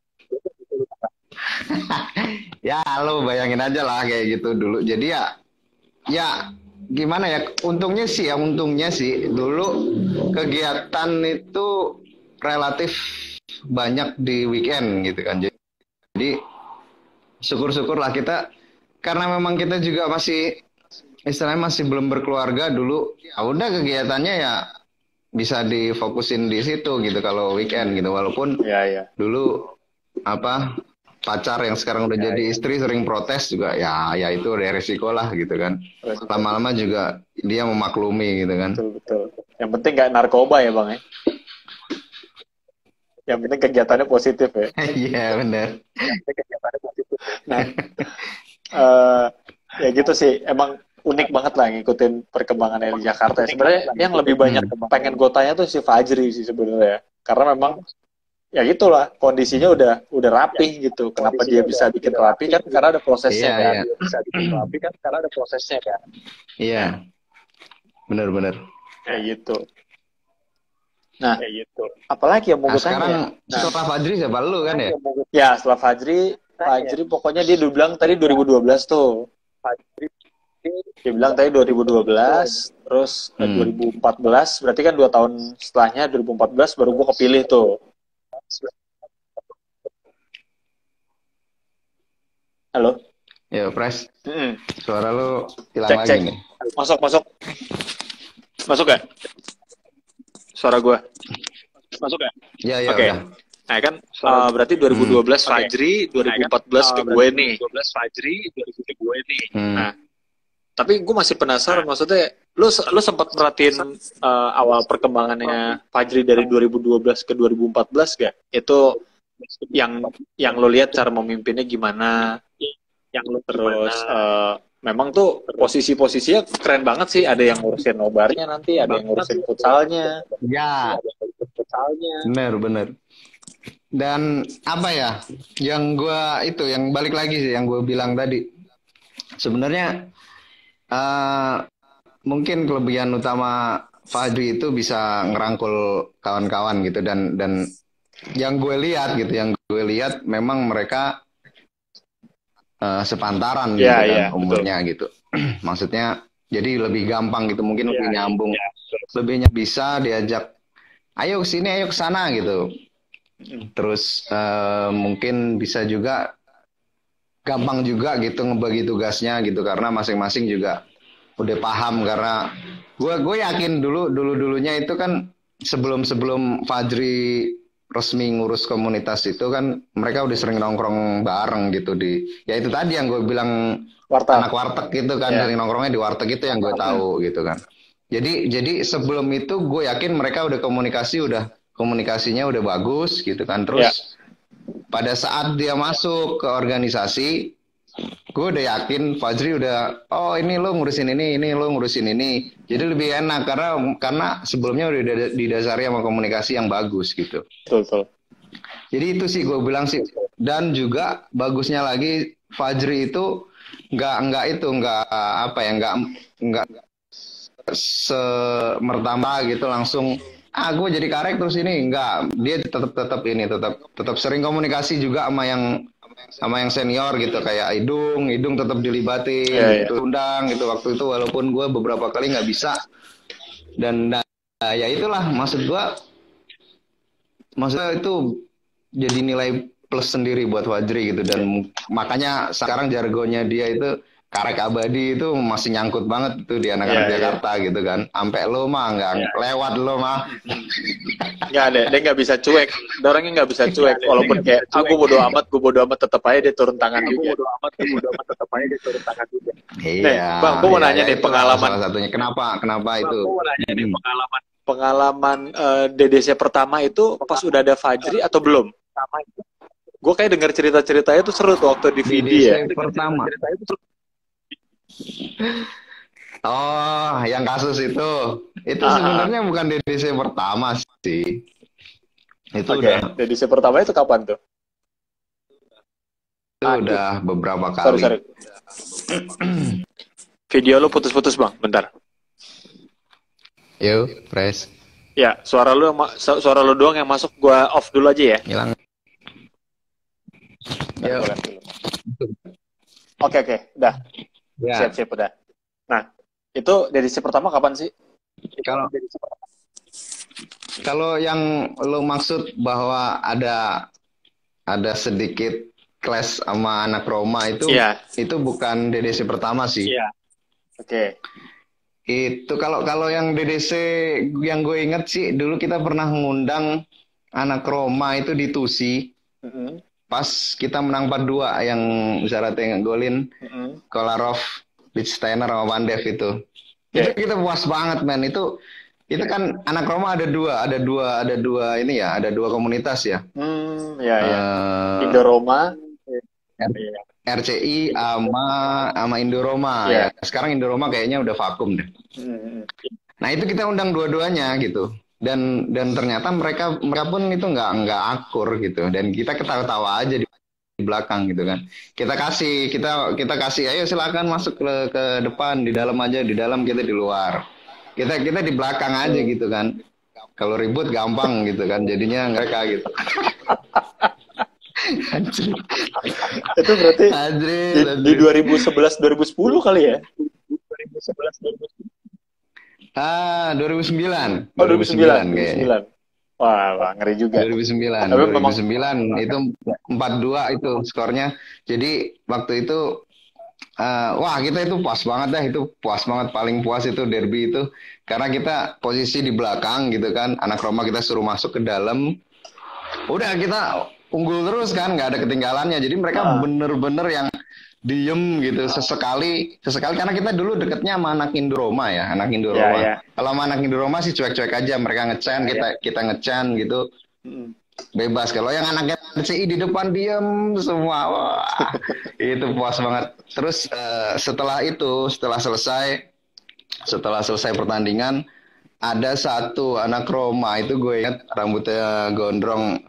Ya lo bayangin aja lah kayak gitu dulu. Jadi ya gimana ya, untungnya sih dulu kegiatan itu relatif banyak di weekend gitu kan. Jadi syukur-syukurlah kita, karena memang kita juga masih istilahnya masih belum berkeluarga dulu. Ya udah kegiatannya ya bisa difokusin di situ gitu kalau weekend gitu. Walaupun dulu apa pacar yang sekarang udah jadi istri sering protes juga, ya itu udah resiko lah gitu kan. Lama-lama juga dia memaklumi gitu kan. Betul. Yang penting nggak narkoba ya bang ya. Yang penting kegiatannya positif ya. Iya benar. Nah, ya gitu sih. Emang unik banget lah ngikutin perkembangan di Jakarta. Sebenarnya yang lebih banyak pengen gue tanya tuh si Fajri sih sebenarnya. Karena memang ya gitulah kondisinya udah rapih gitu. Kenapa dia bisa bikin rapi kan? Karena ada prosesnya kan. Dia bisa bikin rapi kan? Karena ada prosesnya kan. Iya, benar. Kayak gitu. Nah, apalagi yang mau gue tanya? Sekarang setelah Fajri siapa lu kan ya? Ya, setelah Fajri pokoknya dia bilang tadi 2012 tuh. Dia bilang tadi 2012, terus 2014, berarti kan 2 tahun setelahnya 2014 baru gue kepilih tuh. Halo? Ya, Pres. Suara lu hilang lagi cek. nih. Masuk gak? Suara gue? Masuk gak? Ya, Oke. udah. Nah kan, berarti 2012 Fajri, 2014 ke gue nih. Nah, tapi gue masih penasaran, maksudnya lu sempat merhatiin awal perkembangannya Fajri dari 2012 ke 2014 gak? Itu yang lo lihat cara memimpinnya gimana? Terus memang tuh posisi-posisinya keren banget sih. Ada yang ngurusin nobarnya nanti, ada yang ngurusin futsalnya. Ya, bener. Dan apa ya, yang balik lagi sih, yang gue bilang tadi. Sebenarnya mungkin kelebihan utama Fajri itu bisa ngerangkul kawan-kawan gitu, dan yang gue lihat memang mereka sepantaran gitu kan umurnya gitu. Maksudnya jadi lebih gampang gitu, mungkin lebih nyambung, lebihnya bisa diajak, ayo kesini, ayo kesana gitu. Terus mungkin bisa juga gampang juga gitu ngebagi tugasnya gitu, karena masing-masing juga udah paham. Karena gue yakin dulunya itu kan sebelum Fajri resmi ngurus komunitas itu kan mereka udah sering nongkrong bareng gitu ya itu tadi yang gue bilang anak warteg gitu kan, sering nongkrongnya di warteg itu yang gue tahu gitu kan. Jadi sebelum itu gue yakin mereka komunikasinya udah bagus gitu kan. Terus pada saat dia masuk ke organisasi, gue udah yakin Fajri udah, ini lo ngurusin ini lo ngurusin ini. Jadi lebih enak karena sebelumnya udah didasari sama komunikasi yang bagus gitu. Betul. Jadi itu sih gue bilang sih. Dan juga bagusnya lagi Fajri itu nggak semertamba gitu langsung gue jadi karek terus ini, enggak. Dia tetap sering komunikasi juga sama yang senior gitu, kayak Idung tetap dilibatin, undang gitu waktu itu, walaupun gue beberapa kali nggak bisa. Dan ya itulah maksudnya itu jadi nilai plus sendiri buat Fajri gitu. Dan makanya sekarang jargonnya dia itu karek abadi, itu masih nyangkut banget itu di anak-anak Jakarta gitu kan. Sampai lo mah nggak lewat lo mah. Nggak ada, dia nggak bisa cuek. Orangnya nggak bisa cuek. Walaupun kayak gue bodo amat tetap aja dia turun tangan juga. Iya. Bang, gue mau nanya nih pengalaman. Salah satunya kenapa itu? Pengalaman DDC pertama itu pas udah ada Fajri atau belum? Gue kayak dengar cerita-ceritanya tuh seru tuh waktu di VD ya. Pertama. Yang kasus itu sebenarnya bukan DDC pertama sih. Itu udah. DDC pertama itu kapan tuh? Itu udah beberapa kali. Sorry. Video lu putus-putus bang, bentar. Yo, Pres. Ya, suara lu doang yang masuk, gua off dulu aja ya. Hilang. Ntar Yuk. gue lihat dulu. Oke, udah. Ya. Siap udah. Nah, itu edisi pertama kapan sih? Kalau yang lo maksud bahwa ada sedikit clash sama anak Roma itu bukan DDC pertama sih. Iya. Oke. Itu kalau yang DDC yang gue inget sih dulu kita pernah ngundang anak Roma itu di Tusi. Pas kita menang 4-2 yang Zarate ngegolin, Kolarov, Lichtsteiner sama Pandev itu. Itu kita puas banget men. Itu kan anak Roma ada dua ini ya, ada dua komunitas ya. Indo Roma, RCI sama Indo Roma ya. Sekarang Indo Roma kayaknya udah vakum deh. Nah itu kita undang dua-duanya gitu. Dan ternyata mereka pun itu nggak akur gitu. Dan kita ketawa-tawa aja di belakang gitu kan. Kita kasih ayo silakan masuk ke depan, di dalam aja, di dalam kita di luar. Kita di belakang aja gitu kan. Kalau ribut gampang gitu kan. Jadinya mereka gitu. Anjir. Itu berarti di 2011 2010 kali ya? 2009. 2009. Wah, ngeri juga. 2009 itu 4-2 itu skornya. Jadi waktu itu wah kita itu puas banget dah, itu puas banget, paling puas itu derby itu karena kita posisi di belakang gitu kan, anak Roma kita suruh masuk ke dalam, udah kita unggul terus kan, nggak ada ketinggalannya, jadi mereka bener-bener yang diem gitu sesekali karena kita dulu deketnya sama anak Indo Roma ya, anak Indo Roma. Kalau sama anak Indo Roma sih cuek-cuek aja, mereka ngechan, kita ngechan gitu. Bebas. Kalau yang anaknya RCI di depan diem semua, wah, itu puas banget. Terus setelah selesai pertandingan, ada satu anak Roma itu gue ingat rambutnya gondrong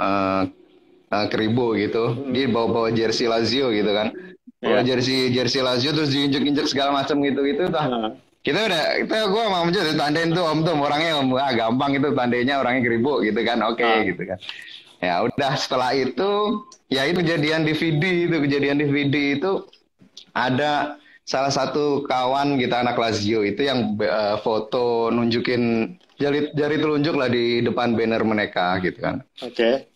keribu gitu, dia bawa jersey Lazio gitu kan, bawa jersey Lazio terus diinjek-injek segala macam gitu kita gue sama Om Jo tandain tuh Om tuh orangnya gampang itu tandainya, orangnya keribu gitu kan, oke. Gitu kan. Ya udah, setelah itu ya itu kejadian DVD itu ada salah satu kawan kita anak Lazio itu yang foto nunjukin jari telunjuk lah di depan banner mereka gitu kan. Oke.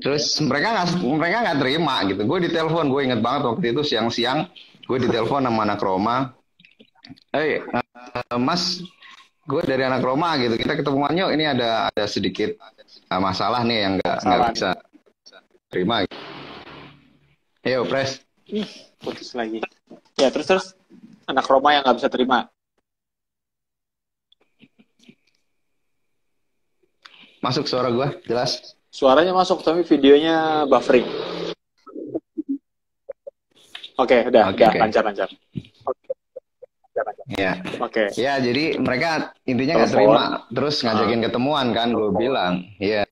Terus mereka nggak terima gitu. Gue ditelepon, gue inget banget waktu itu siang-siang gue ditelepon sama anak Roma. Mas, gue dari anak Roma gitu, kita ketemuan yuk, ini ada sedikit masalah nih yang nggak bisa terima. Yo Pres. Putus lagi. Ya terus anak Roma yang nggak bisa terima. Masuk suara gue jelas? Suaranya masuk tapi videonya buffering. Oke, udah lancar. Ya. Oke. Ya, jadi mereka intinya nggak terima, terus ngajakin ketemuan kan, gue bilang, ya,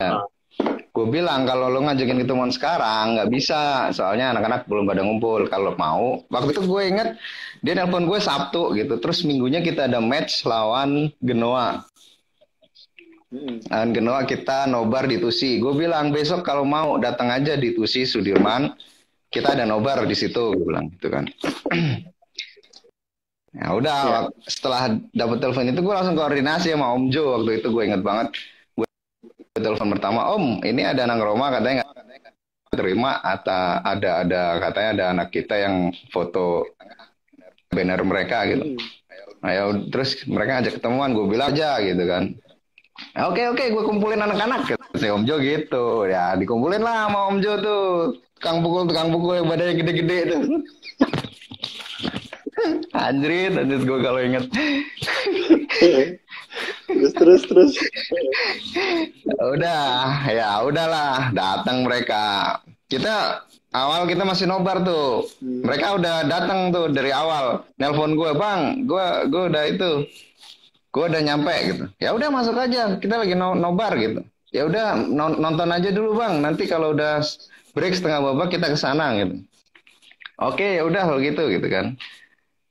gue bilang kalau lo ngajakin ketemuan sekarang nggak bisa, soalnya anak-anak belum pada ngumpul. Kalau mau, waktu itu gue inget dia nelpon gue Sabtu gitu, terus minggunya kita ada match lawan Genoa. Genoa kita nobar di Tusi. Gue bilang besok kalau mau datang aja di Tusi Sudirman, kita ada nobar di situ, gue bilang gitu kan. Ya udah, setelah dapat telepon itu gue langsung koordinasi sama Om Jo. Waktu itu gue inget banget, gue telepon pertama, Om ini ada anak Roma katanya nggak terima, atau ada katanya ada anak kita yang foto banner mereka gitu. Ayo, terus mereka ajak ketemuan, gue bilang aja gitu kan. Oke, gue kumpulin anak-anak, kata Om Jo gitu. Ya dikumpulin lah sama Om Jo tuh, tukang pukul yang badannya gede-gede tuh. Anjrit gue kalau inget. terus. Udahlah, datang mereka. Awal kita masih nobar tuh. Mereka udah datang tuh dari awal. Nelpon gue, Bang, gue udah nyampe gitu. Ya udah masuk aja, kita lagi nobar gitu. Ya udah nonton aja dulu Bang. Nanti kalau udah break setengah babak kita kesana gitu. Oke, ya udah kalau gitu kan.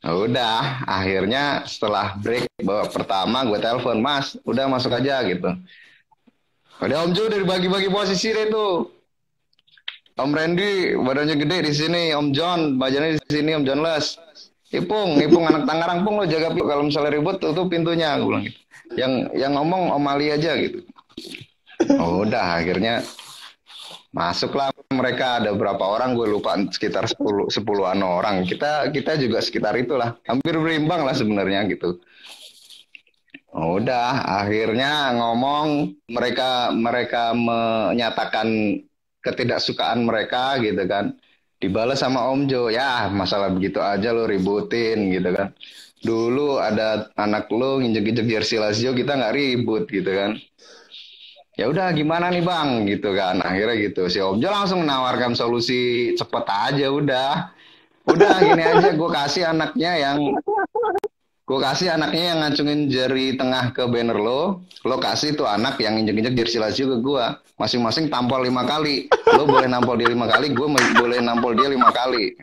Udah, akhirnya setelah break babak pertama gue telepon, Mas, udah masuk aja gitu. Udah Om Jo udah dibagi-bagi posisi deh tuh. Om Randy badannya gede di sini, Om John badannya di sini, Om John Les. Ipung anak Tangerang Pung, lo jaga kalau misalnya ribut tutup pintunya, gue bilang gitu. Yang ngomong Om Ali aja gitu. Oh, udah akhirnya masuklah mereka, ada berapa orang gue lupa, sekitar 10-an orang. Kita juga sekitar itulah, hampir berimbang lah sebenarnya gitu. Oh, udah akhirnya ngomong, mereka menyatakan ketidaksukaan mereka gitu kan. Dibalas sama Om Jo, ya masalah begitu aja lo ributin gitu kan. Dulu ada anak lo nginjek-injek jersey Lazio, kita nggak ribut gitu kan. Ya udah gimana nih bang gitu kan, akhirnya gitu si Om Jo langsung menawarkan solusi cepet aja, udah gini aja, gue kasih anaknya yang ngacungin jari tengah ke banner lo kasih tuh anak yang injek-injek jersey Lazio ke gue, masing-masing tampol 5 kali, lo boleh nampol dia 5 kali, gue boleh nampol dia 5 kali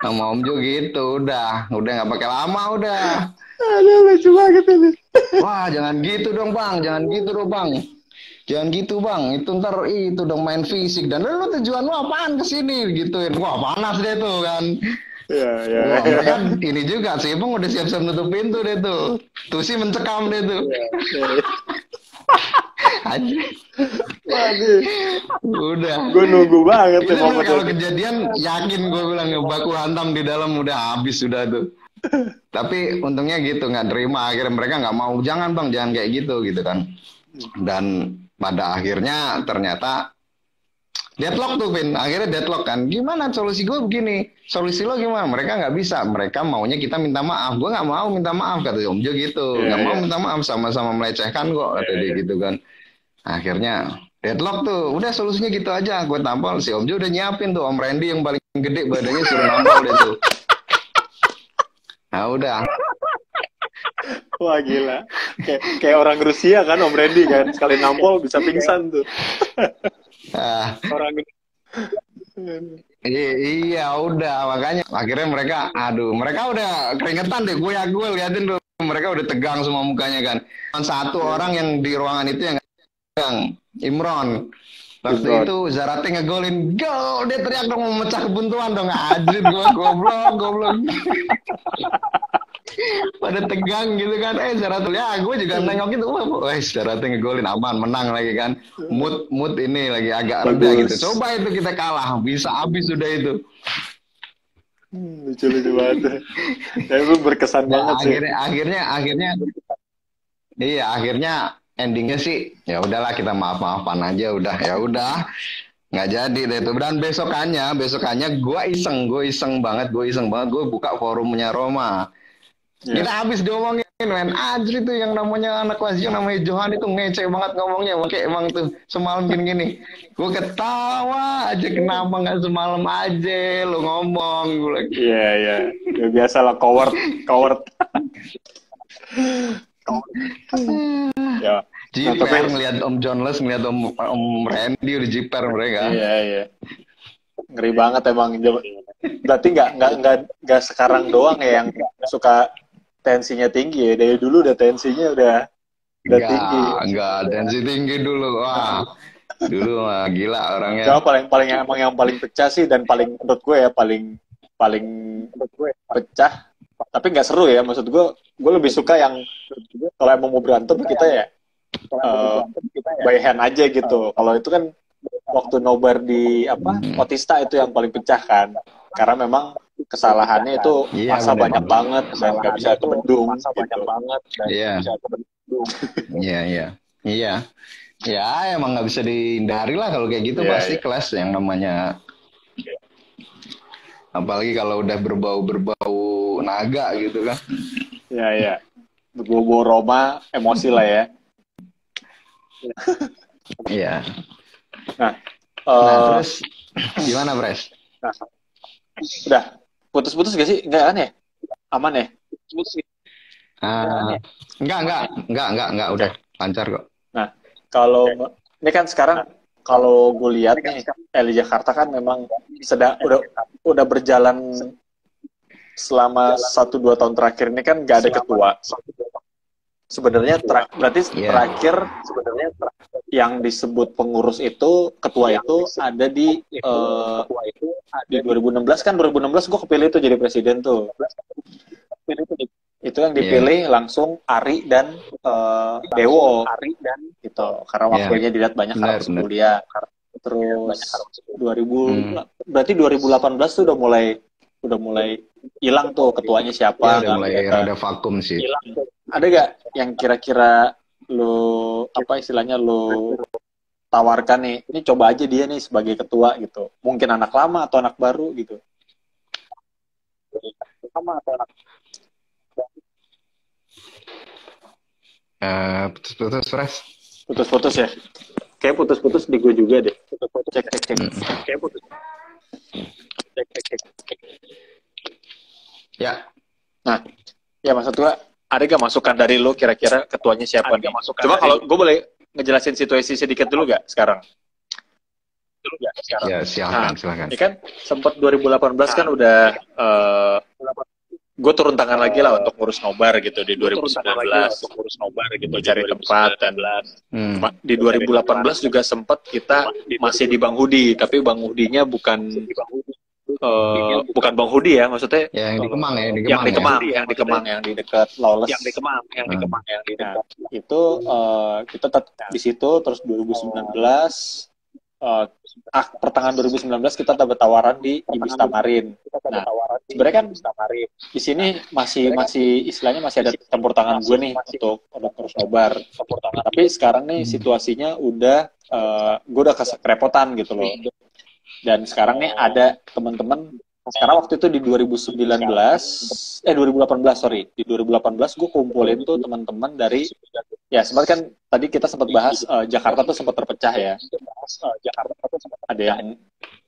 sama Om Jo gitu, udah nggak pakai lama udah. Aduh, lucu banget ini. Wah jangan gitu dong bang, jangan gitu bang, itu ntar itu dong main fisik, dan lu tujuan lu apaan kesini gituin, wah panas deh tuh kan. Ya. Wah, mereka ini juga sih, Bang udah siap-siap nutup pintu deh tuh. Tuh sih mencekam deh tuh. Anjir. Waduh. Udah. Gue nunggu banget itu kalau kejadian yakin gue bilang baku hantam di dalam udah habis sudah tuh. Tapi untungnya gitu nggak terima, akhirnya mereka nggak mau, jangan bang jangan kayak gitu kan. Dan pada akhirnya ternyata deadlock tuh Vin, akhirnya deadlock kan. Gimana solusi gue begini, solusi lo gimana? Mereka nggak bisa, mereka maunya kita minta maaf. Gue nggak mau minta maaf kata Om Jo gitu, nggak mau minta maaf, sama-sama melecehkan kok kata dia gitu kan. Akhirnya deadlock tuh, udah solusinya gitu aja, gue tampol. Si Om Jo udah nyiapin tuh Om Randy yang paling gede badannya suruh nampol deh tuh. Nah udah. Wah gila, kayak orang Rusia kan Om Randy kan, sekali nampol bisa pingsan tuh. Orang iya udah, makanya akhirnya mereka udah keringetan deh, gue liatin tuh mereka udah tegang semua mukanya kan. Satu orang yang di ruangan itu yang tegang, Imron. Waktu itu Zarate ngegolin gol, dia teriak dong mau mecah kebuntuan dong, anjir gue goblok. Pada tegang gitu kan, Zarate ya gue juga nengok gitu, wah Zarate ngegolin aman, menang lagi kan, mood ini lagi agak rendah gitu. Coba itu kita kalah, bisa habis sudah itu. Lucu banget. Tapi itu berkesan banget sih. Akhirnya endingnya sih ya udahlah kita maaf-maafan aja, udah nggak jadi deh itu. Dan besokannya gue iseng banget gue buka forumnya Roma. Kita habis diomongin men, anjir itu yang namanya anak Lazio namanya Johan itu ngecek banget ngomongnya, kayak emang tuh semalam gini gue ketawa aja, kenapa nggak semalam aja lo ngomong gue lagi. Iya ya, biasalah coward ya. Jiper ngeliat Om John Les, ngeliat Om Randy udah jiper mereka. Iya. Ngeri banget emang. Berarti nggak sekarang doang ya yang suka tensinya tinggi ya. Dari dulu udah tensinya udah tinggi. Enggak, tensi tinggi dulu. Wah. Dulu mah gila orangnya. Cuma yang paling pecah sih, dan paling menurut gue ya paling pecah. Tapi nggak seru ya, maksud gue lebih suka yang kalau emang mau berantem kita ya by hand aja gitu. Kalau itu kan waktu nobar di Otista itu yang paling pecah kan, karena memang kesalahannya itu masa banyak banget dan nggak bisa kebendung Iya ya emang nggak bisa dihindari lah kalau kayak gitu. Pasti kelas yang namanya, apalagi kalau udah berbau naga gitu kan. Iya berbau Roma, emosi lah ya. Iya. Nah, terus gimana, Bres? Nah, udah putus-putus gak sih? Enggak kan ya? Aman ya? Putus. Enggak, udah lancar kok. Nah, kalau ini kan sekarang kalau gue lihat nih, LI Jakarta kan memang udah berjalan selama 1-2 tahun terakhir ini kan nggak ada ketua. sebenarnya berarti terakhir sebenarnya yang disebut pengurus itu ketua itu ada di 2016 kan 2016 gue kepilih tuh jadi presiden tuh. Itu yang dipilih langsung Ari dan Dewo gitu karena waktunya dilihat banyak harus kuliah. Terus 2000 berarti 2018 tuh udah mulai hilang tuh ketuanya siapa. Udah mulai rada vakum sih. Ada gak yang kira-kira lo apa istilahnya lo tawarkan nih, ini coba aja dia nih sebagai ketua gitu. Mungkin anak lama atau anak baru gitu. Putus-putus, Fresh. Putus-putus ya? Kayak putus-putus di gue juga deh. Cek. Kayak putus. Cek. Ya. Nah, ya maksud gue, ada gak masukan dari lo kira-kira ketuanya siapa nih? Cuma kalau gue boleh ngejelasin situasi sedikit dulu gak sekarang? Ya, silakan. Ini kan sempat 2018 kan udah gue turun tangan lagi lah untuk ngurus nobar gitu di 2019 gitu cari tempat dan di 2018 juga sempat kita masih di Bang Hudi, tapi Bang Hudinya bukan Bang Hudi ya, maksudnya yang di Kemang yang di dekat Lawless itu kita tetap di situ. Terus 2019 pertengahan 2019 kita dapat tawaran di Ibis Tamarin. Nah, sebenarnya kan di sini masih istilahnya masih ada campur tangan gue nih untuk terus nobar. Tapi sekarang nih situasinya udah gue udah kerepotan gitu loh. Dan sekarang nih ada teman-teman. Sekarang waktu itu di 2018 di 2018 gue kumpulin tuh teman-teman dari ya sebenarnya kan tadi kita sempat bahas Jakarta tuh sempat terpecah ya.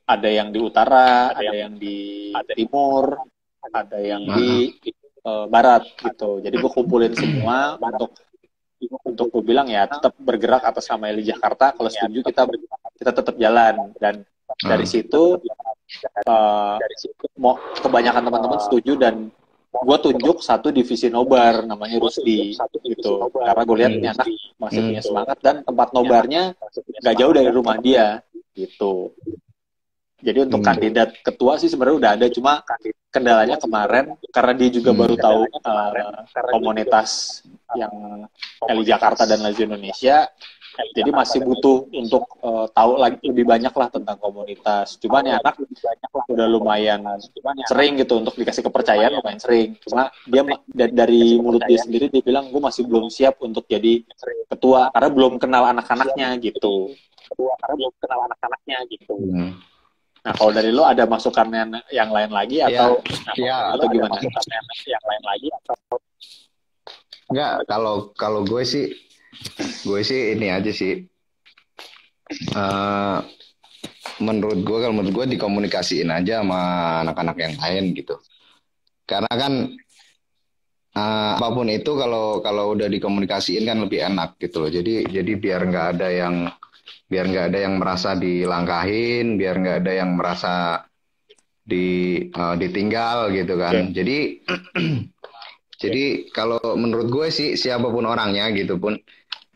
Ada yang di utara, ada yang di timur, ada yang di barat gitu. Jadi gue kumpulin semua untuk gue bilang ya tetap bergerak atas nama Eli Jakarta. Kalau setuju kita tetap jalan. Dan dari situ kebanyakan teman-teman setuju dan gue tunjuk satu divisi nobar namanya Rusdi gitu. Karena gue lihat ini anak masih punya semangat dan tempat nobarnya gak jauh dari rumah dia gitu. Jadi untuk kandidat ketua sih sebenarnya udah ada, cuma kendalanya kemarin karena dia juga baru tahu komunitas yang Eli Jakarta dan Lazio Indonesia, jadi masih butuh untuk tahu lagi lebih banyak lah tentang komunitas. Cuman ya anak udah lumayan sering gitu untuk dikasih kepercayaan, lumayan sering. Cuma dia dari mulut dia sendiri dia bilang gue masih belum siap untuk jadi ketua karena belum kenal anak-anaknya gitu. Nah, kalau dari lo ada masukan yang lain lagi atau atau gimana? Yang lain lagi atau enggak, kalau gue sih ini aja sih. Menurut gue dikomunikasiin aja sama anak-anak yang lain gitu. Karena kan apapun itu kalau udah dikomunikasiin kan lebih enak gitu loh. Jadi biar nggak ada yang merasa dilangkahin, biar nggak ada yang merasa ditinggal gitu kan. Okay. Jadi kalau menurut gue sih siapapun orangnya gitu pun,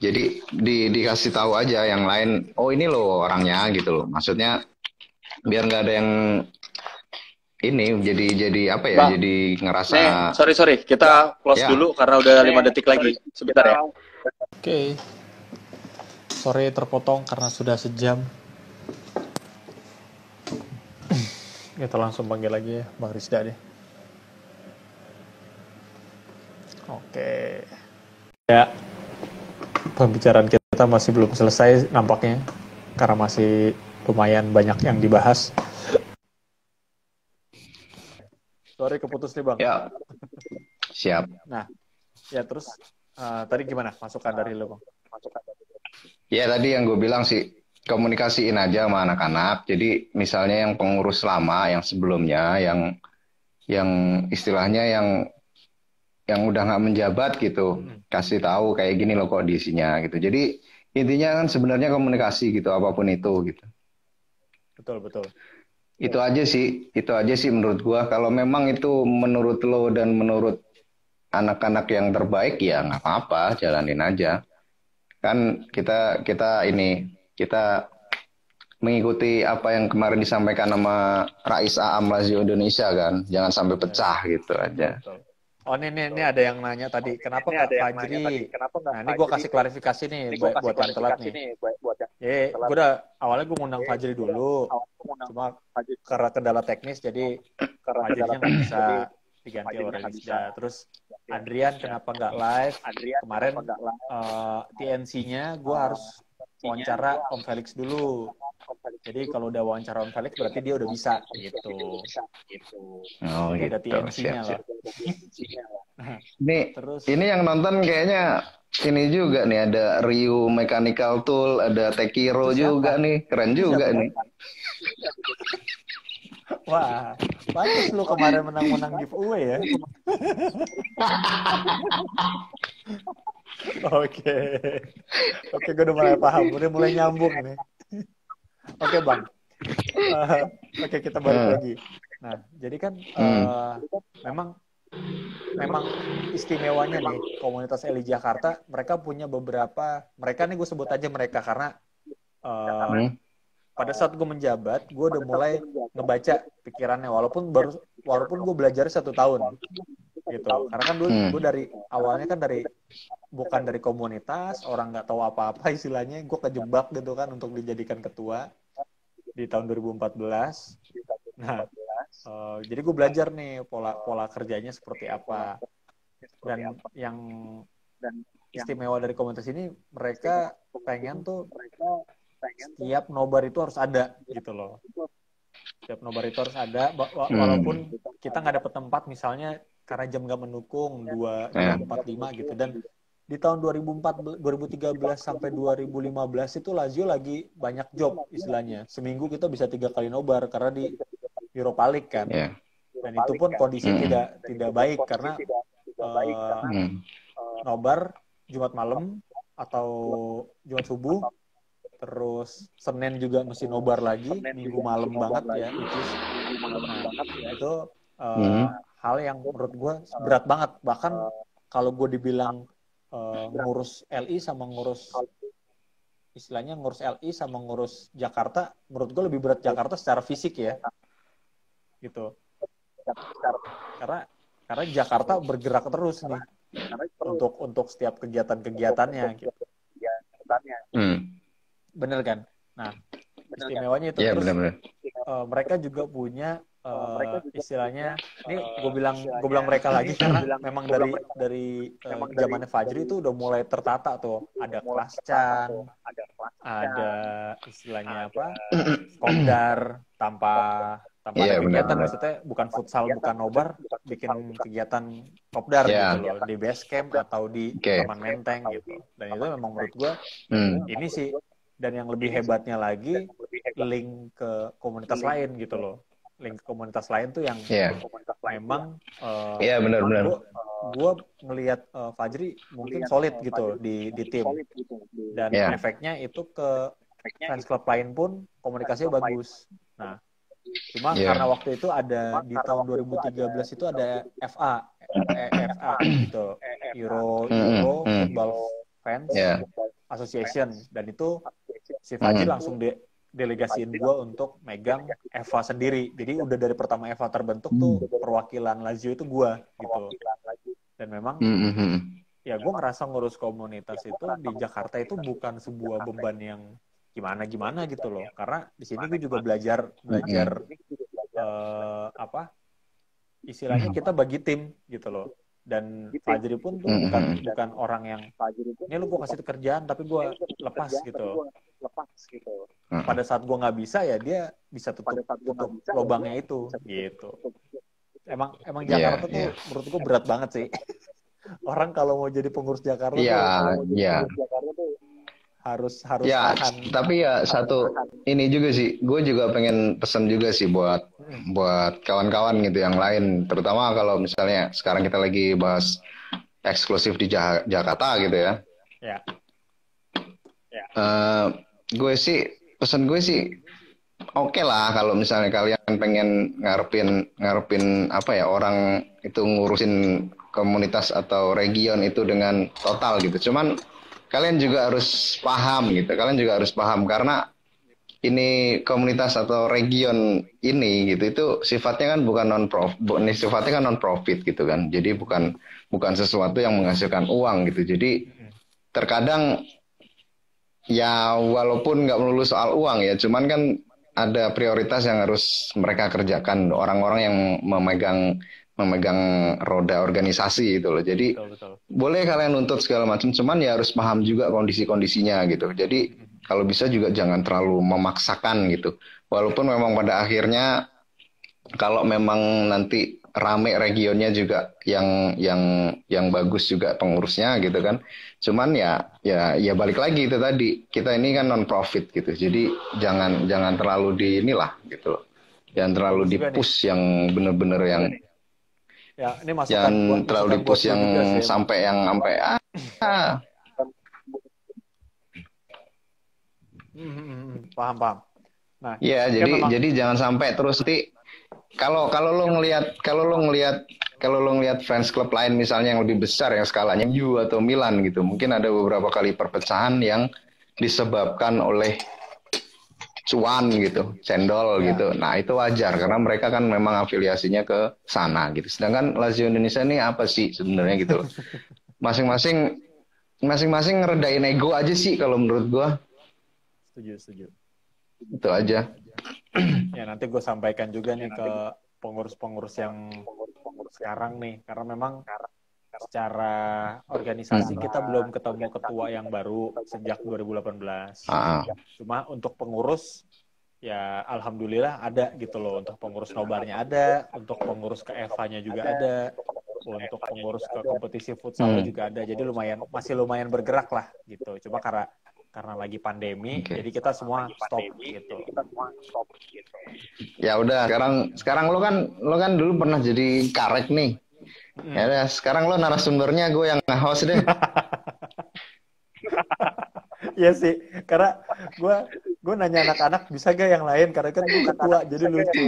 jadi dikasih tahu aja yang lain, oh ini loh orangnya gitu loh. Maksudnya biar nggak ada yang ini jadi apa ya? Bang, jadi ngerasa. Sorry kita close dulu karena udah 5 detik lagi. Sebentar ya. Oke. Sorry terpotong karena sudah sejam. Kita langsung panggil lagi ya Bang Rizda deh. Oke. Ya, pembicaraan kita masih belum selesai nampaknya karena masih lumayan banyak yang dibahas. Sorry keputus nih Bang. Ya. Siap. Nah, ya terus tadi gimana masukan dari lo Bang? Ya tadi yang gue bilang sih komunikasiin aja sama anak-anak. Jadi misalnya yang pengurus lama, yang sebelumnya, yang istilahnya yang udah nggak menjabat gitu, kasih tahu kayak gini loh kondisinya gitu. Jadi intinya kan sebenarnya komunikasi gitu, apapun itu gitu. Betul. Itu aja sih menurut gue. Kalau memang itu menurut lo dan menurut anak-anak yang terbaik ya nggak apa-apa, jalanin aja. Kan kita mengikuti apa yang kemarin disampaikan sama Rais Aam Lazio Indonesia kan, jangan sampai pecah gitu aja. Betul. Oh ini ada yang nanya tadi, kenapa nggak Fajri? Nah ini gue kasih klarifikasi nih buat yang telat nih. Gue udah awalnya gue ngundang Fajri dulu, cuma karena kendala teknis jadi Fajrinya nggak bisa diganti oleh Rizda. Terus Adrian kenapa nggak live? Kemarin TNC-nya gue harus wawancara Om Felix dulu. Jadi kalau udah wawancara Om Felix berarti dia udah bisa gitu. Oh jadi gitu. ada TNC-nya lah. Ini yang nonton kayaknya ini juga nih, ada Ryu Mechanical Tool, ada Tekiro juga nih, keren juga nih. Wah, pantas lu kemarin menang giveaway ya. Oke, gue udah mulai paham, udah mulai nyambung nih. Oke Bang, oke kita balik lagi. Nah, jadi kan memang istimewanya nih komunitas LI Jakarta, mereka punya beberapa, mereka nih gue sebut aja mereka karena pada saat gue menjabat, gue udah mulai ngebaca pikirannya, walaupun gue belajar 1 tahun gitu. Karena kan gue dari awalnya kan bukan dari komunitas, orang nggak tahu apa-apa istilahnya, gue kejebak gitu kan untuk dijadikan ketua di tahun 2014. Nah, jadi gue belajar nih pola kerjanya seperti apa. Dan yang istimewa dari komunitas ini, mereka pengen tuh setiap nobar itu harus ada gitu loh. Setiap nobar itu harus ada, walaupun kita nggak dapet tempat misalnya karena jam nggak mendukung 2:45 gitu. Dan di tahun 2013 sampai 2015 itu Lazio lagi banyak job istilahnya. Seminggu kita bisa 3 kali nobar karena di Europa League kan. Dan itu pun kondisi tidak baik karena nobar Jumat malam atau Jumat subuh, terus Senin juga mesti nobar lagi, Minggu malam banget ya, itu hal yang menurut gue berat banget. Bahkan kalau gue dibilang ngurus LI sama ngurus LI sama ngurus Jakarta, menurut gue lebih berat Jakarta secara fisik ya, gitu. Karena Jakarta bergerak terus nih untuk setiap kegiatannya gitu. Bener kan? Nah, istimewanya itu terus bener. Mereka juga punya istilahnya, ini gue bilang mereka lagi karena memang dari zamannya Fajri itu udah mulai tertata tuh, ada kelas Chan, ada istilahnya apa, kopdar tanpa ada kegiatan, maksudnya bukan futsal, bukan nobar, bikin kegiatan kopdar gitu loh, di base camp atau di Taman Menteng gitu. Dan itu memang menurut gue ini sih. Dan yang lebih hebatnya lagi, link ke komunitas lain gitu loh. Link ke komunitas lain tuh yang memang benar. Gue ngelihat Fajri mungkin solid gitu di tim. Dan efeknya itu ke fans club lain pun komunikasinya bagus. Nah, cuma karena waktu itu ada di tahun 2013 itu ada FA gitu, Euro Football Fans Association, dan itu si Fajri langsung delegasiin gue untuk megang EVA sendiri. Jadi udah dari pertama EVA terbentuk tuh perwakilan Lazio itu gue gitu. Dan memang ya gue ngerasa ngurus komunitas itu di Jakarta itu bukan sebuah beban yang gimana gitu loh. Karena di sini gue juga belajar istilahnya kita bagi tim gitu loh. Dan Fajri pun tuh bukan orang yang ini lu gue kasih kerjaan tapi gue lepas gitu. Pada saat gue nggak bisa ya dia bisa tutup lubangnya itu gitu. Emang Jakarta tuh menurut gue berat banget sih. Orang kalau mau jadi pengurus Jakarta harus tahan. Tapi ya satu ini juga sih, gue juga pengen pesan juga sih buat kawan-kawan gitu yang lain, terutama kalau misalnya sekarang kita lagi bahas eksklusif di Jakarta gitu ya. Pesan gue sih oke lah kalau misalnya kalian pengen ngarepin apa ya, orang itu ngurusin komunitas atau region itu dengan total gitu. Cuman kalian juga harus paham gitu. Kalian juga harus paham karena ini komunitas atau region ini gitu itu sifatnya kan bukan sifatnya kan non profit gitu kan. Jadi bukan sesuatu yang menghasilkan uang gitu. Jadi terkadang ya walaupun nggak melulu soal uang ya, cuman kan ada prioritas yang harus mereka kerjakan orang-orang yang memegang roda organisasi gitu loh. Jadi Betul. boleh kalian nuntut segala macam, cuman ya harus paham juga kondisi-kondisinya gitu. Jadi kalau bisa juga jangan terlalu memaksakan gitu. Walaupun memang pada akhirnya kalau memang nanti rame regionnya juga yang bagus juga pengurusnya gitu kan. Cuman ya balik lagi itu tadi. Kita ini kan non profit gitu. Jadi jangan terlalu di inilah gitu loh. Jangan terlalu di-push yang bener-bener yang ya, ini jangan terlalu di-push yang sampai paham. Nah, ya jadi jangan sampai terus nanti kalau lo ngelihat fans klub lain misalnya yang lebih besar yang skalanya MU atau Milan gitu, mungkin ada beberapa kali perpecahan yang disebabkan oleh cuan gitu, cendol gitu. Nah, itu wajar karena mereka kan memang afiliasinya ke sana gitu. Sedangkan Lazio Indonesia ini apa sih sebenarnya gitu loh. Masing-masing ngeredain ego aja sih kalau menurut gua. Setuju. Itu aja. Ya, nanti gue sampaikan juga nih ke pengurus-pengurus yang sekarang nih, karena memang secara organisasi kita belum ketemu ketua yang baru sejak 2018. Cuma untuk pengurus ya alhamdulillah ada gitu loh. Untuk pengurus nobarnya ada, untuk pengurus ke EVA-nya juga ada, untuk pengurus ke kompetisi futsal juga ada. Jadi masih lumayan bergerak lah gitu. Cuma karena lagi pandemi, jadi kita semua stop gitu. Ya udah, sekarang lo kan dulu pernah jadi karek nih. Ya udah, sekarang lo narasumbernya, gue yang nge-host deh. Iya sih, karena gue nanya anak-anak bisa gak yang lain, karena kan gue ketua, jadi lucu.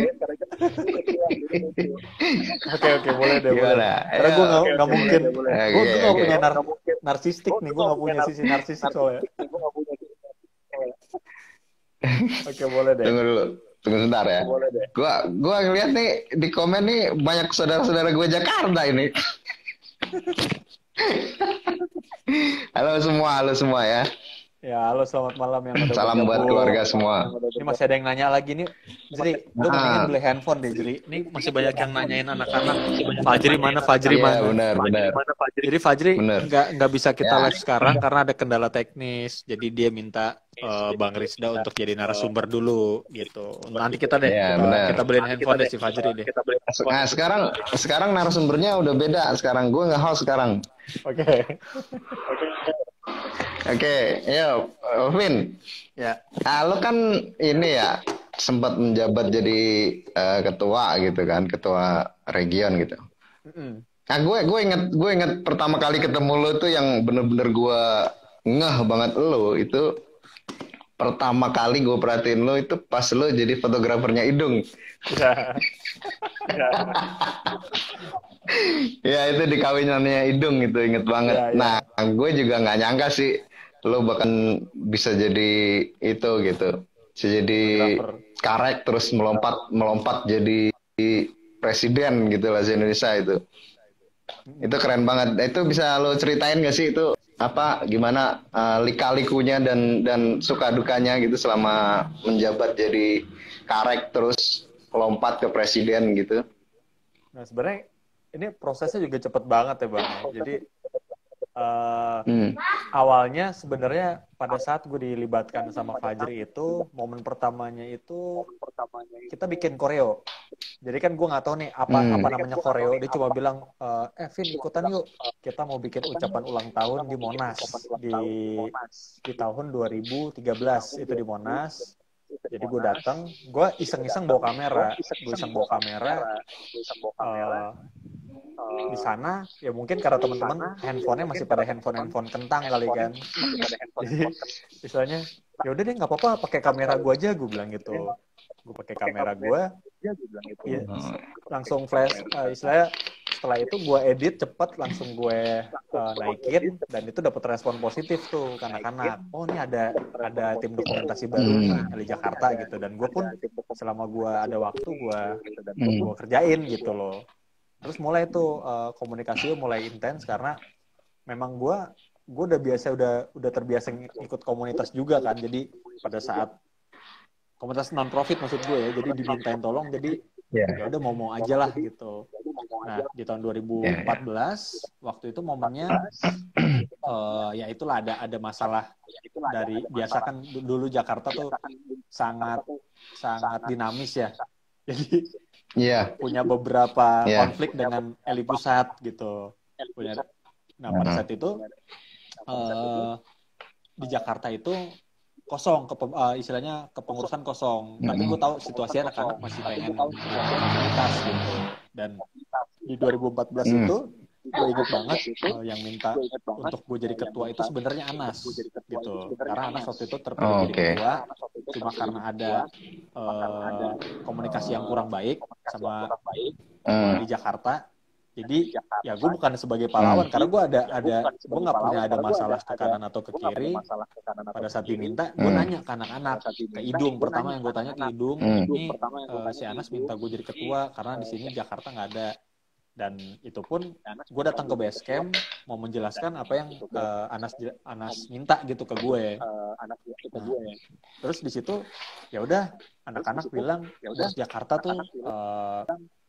Oke, boleh deh. Boleh. Karena gue nggak mungkin, gue nggak punya narsistik nih, gue nggak punya sisi narsistik soalnya. Oke, boleh deh. Tunggu sebentar ya. Gua ngeliat nih di komen nih banyak saudara-saudara gue Jakarta ini. Halo semua ya. Ya, halo selamat malam yang udah salam buat keluarga semua. Ini masih ada yang nanya lagi nih. Jadi, lu mendingan beli handphone deh, jadi. Ini masih banyak yang nanyain anak-anak. Fajri mana? Iya, benar. Jadi Fajri nggak bisa kita live sekarang karena ada kendala teknis. Jadi dia minta Bang Rizda untuk jadi narasumber dulu gitu. Nanti kita kita beliin handphone deh si Fajri deh. Nah, sekarang narasumbernya udah beda. Sekarang gue nge-host sekarang. Oke, yo, Vin. Ya. Lo kan ini ya sempat menjabat jadi ketua gitu kan, ketua region gitu. Nah, gue inget pertama kali ketemu lo tuh yang bener-bener gue ngeh banget lo itu. Pertama kali gue perhatiin lo itu pas lo jadi fotografernya Idung. Ya itu di kawinannya Idung itu inget banget. Nah, gue juga nggak nyangka sih lo bahkan bisa jadi itu gitu, bisa jadi karek terus melompat jadi presiden gitu lah di Indonesia itu keren banget. Itu bisa lo ceritain nggak sih itu apa gimana lika-likunya dan suka dukanya gitu selama menjabat jadi karek terus lompat ke presiden gitu? Nah sebenarnya ini prosesnya juga cepet banget ya Bang. Jadi awalnya sebenarnya pada saat gue dilibatkan sama Fajri itu momen pertamanya itu kita bikin koreo. Jadi kan gue nggak tahu nih apa namanya koreo. Dia cuma bilang Vin ikutan yuk, kita mau bikin ucapan ulang tahun di Monas di tahun 2013 itu di Monas. Jadi gue datang, gue iseng-iseng bawa kamera, di sana ya mungkin karena teman-teman handphonenya masih pada handphone kentang kali kan. Jadi istilahnya ya udah deh nggak apa-apa pakai kamera gue aja, gue bilang gitu. Gue pakai kamera gue, ya, langsung flash istilahnya setelah itu gue edit cepet, langsung gue naikin, dan itu dapat respon positif tuh anak-anak. Oh ini ada tim dokumentasi baru nih, LI Jakarta gitu. Dan gue pun selama gue ada waktu gue kerjain gitu loh. Terus mulai tuh komunikasinya mulai intens karena memang gue udah terbiasa ikut komunitas juga kan. Jadi pada saat komunitas non profit maksud gue ya, jadi dimintain tolong, jadi ya udah mau aja lah gitu. Nah di tahun 2014 waktu itu momennya ya itulah ada masalah dari, biasa kan dulu Jakarta tuh sangat dinamis ya, jadi punya beberapa konflik dengan elit pusat gitu. Nah pada saat itu di Jakarta itu kosong, istilahnya kepengurusan kosong. Tapi gue tahu situasinya anak-anak masih pengen komunitas gitu. Dan di 2014 itu gue inget banget yang minta untuk gue jadi ketua itu sebenarnya Anas gitu. Karena Anas waktu itu terpilih jadi ketua, cuma karena ada komunikasi yang kurang baik sama di Jakarta. Jadi ya gue bukan sebagai pahlawan karena gue gue nggak punya ada masalah ke kanan atau ke kiri. Pada saat diminta gue nanya ke anak-anak, ke Idung pertama yang gue tanya ke Idung, ini si Anas minta gue jadi ketua karena di sini Jakarta nggak ada. Dan itu pun gue datang ke base camp mau menjelaskan apa yang Anas minta gitu ke gue. Nah, terus di situ ya udah anak-anak bilang ya udah Jakarta tuh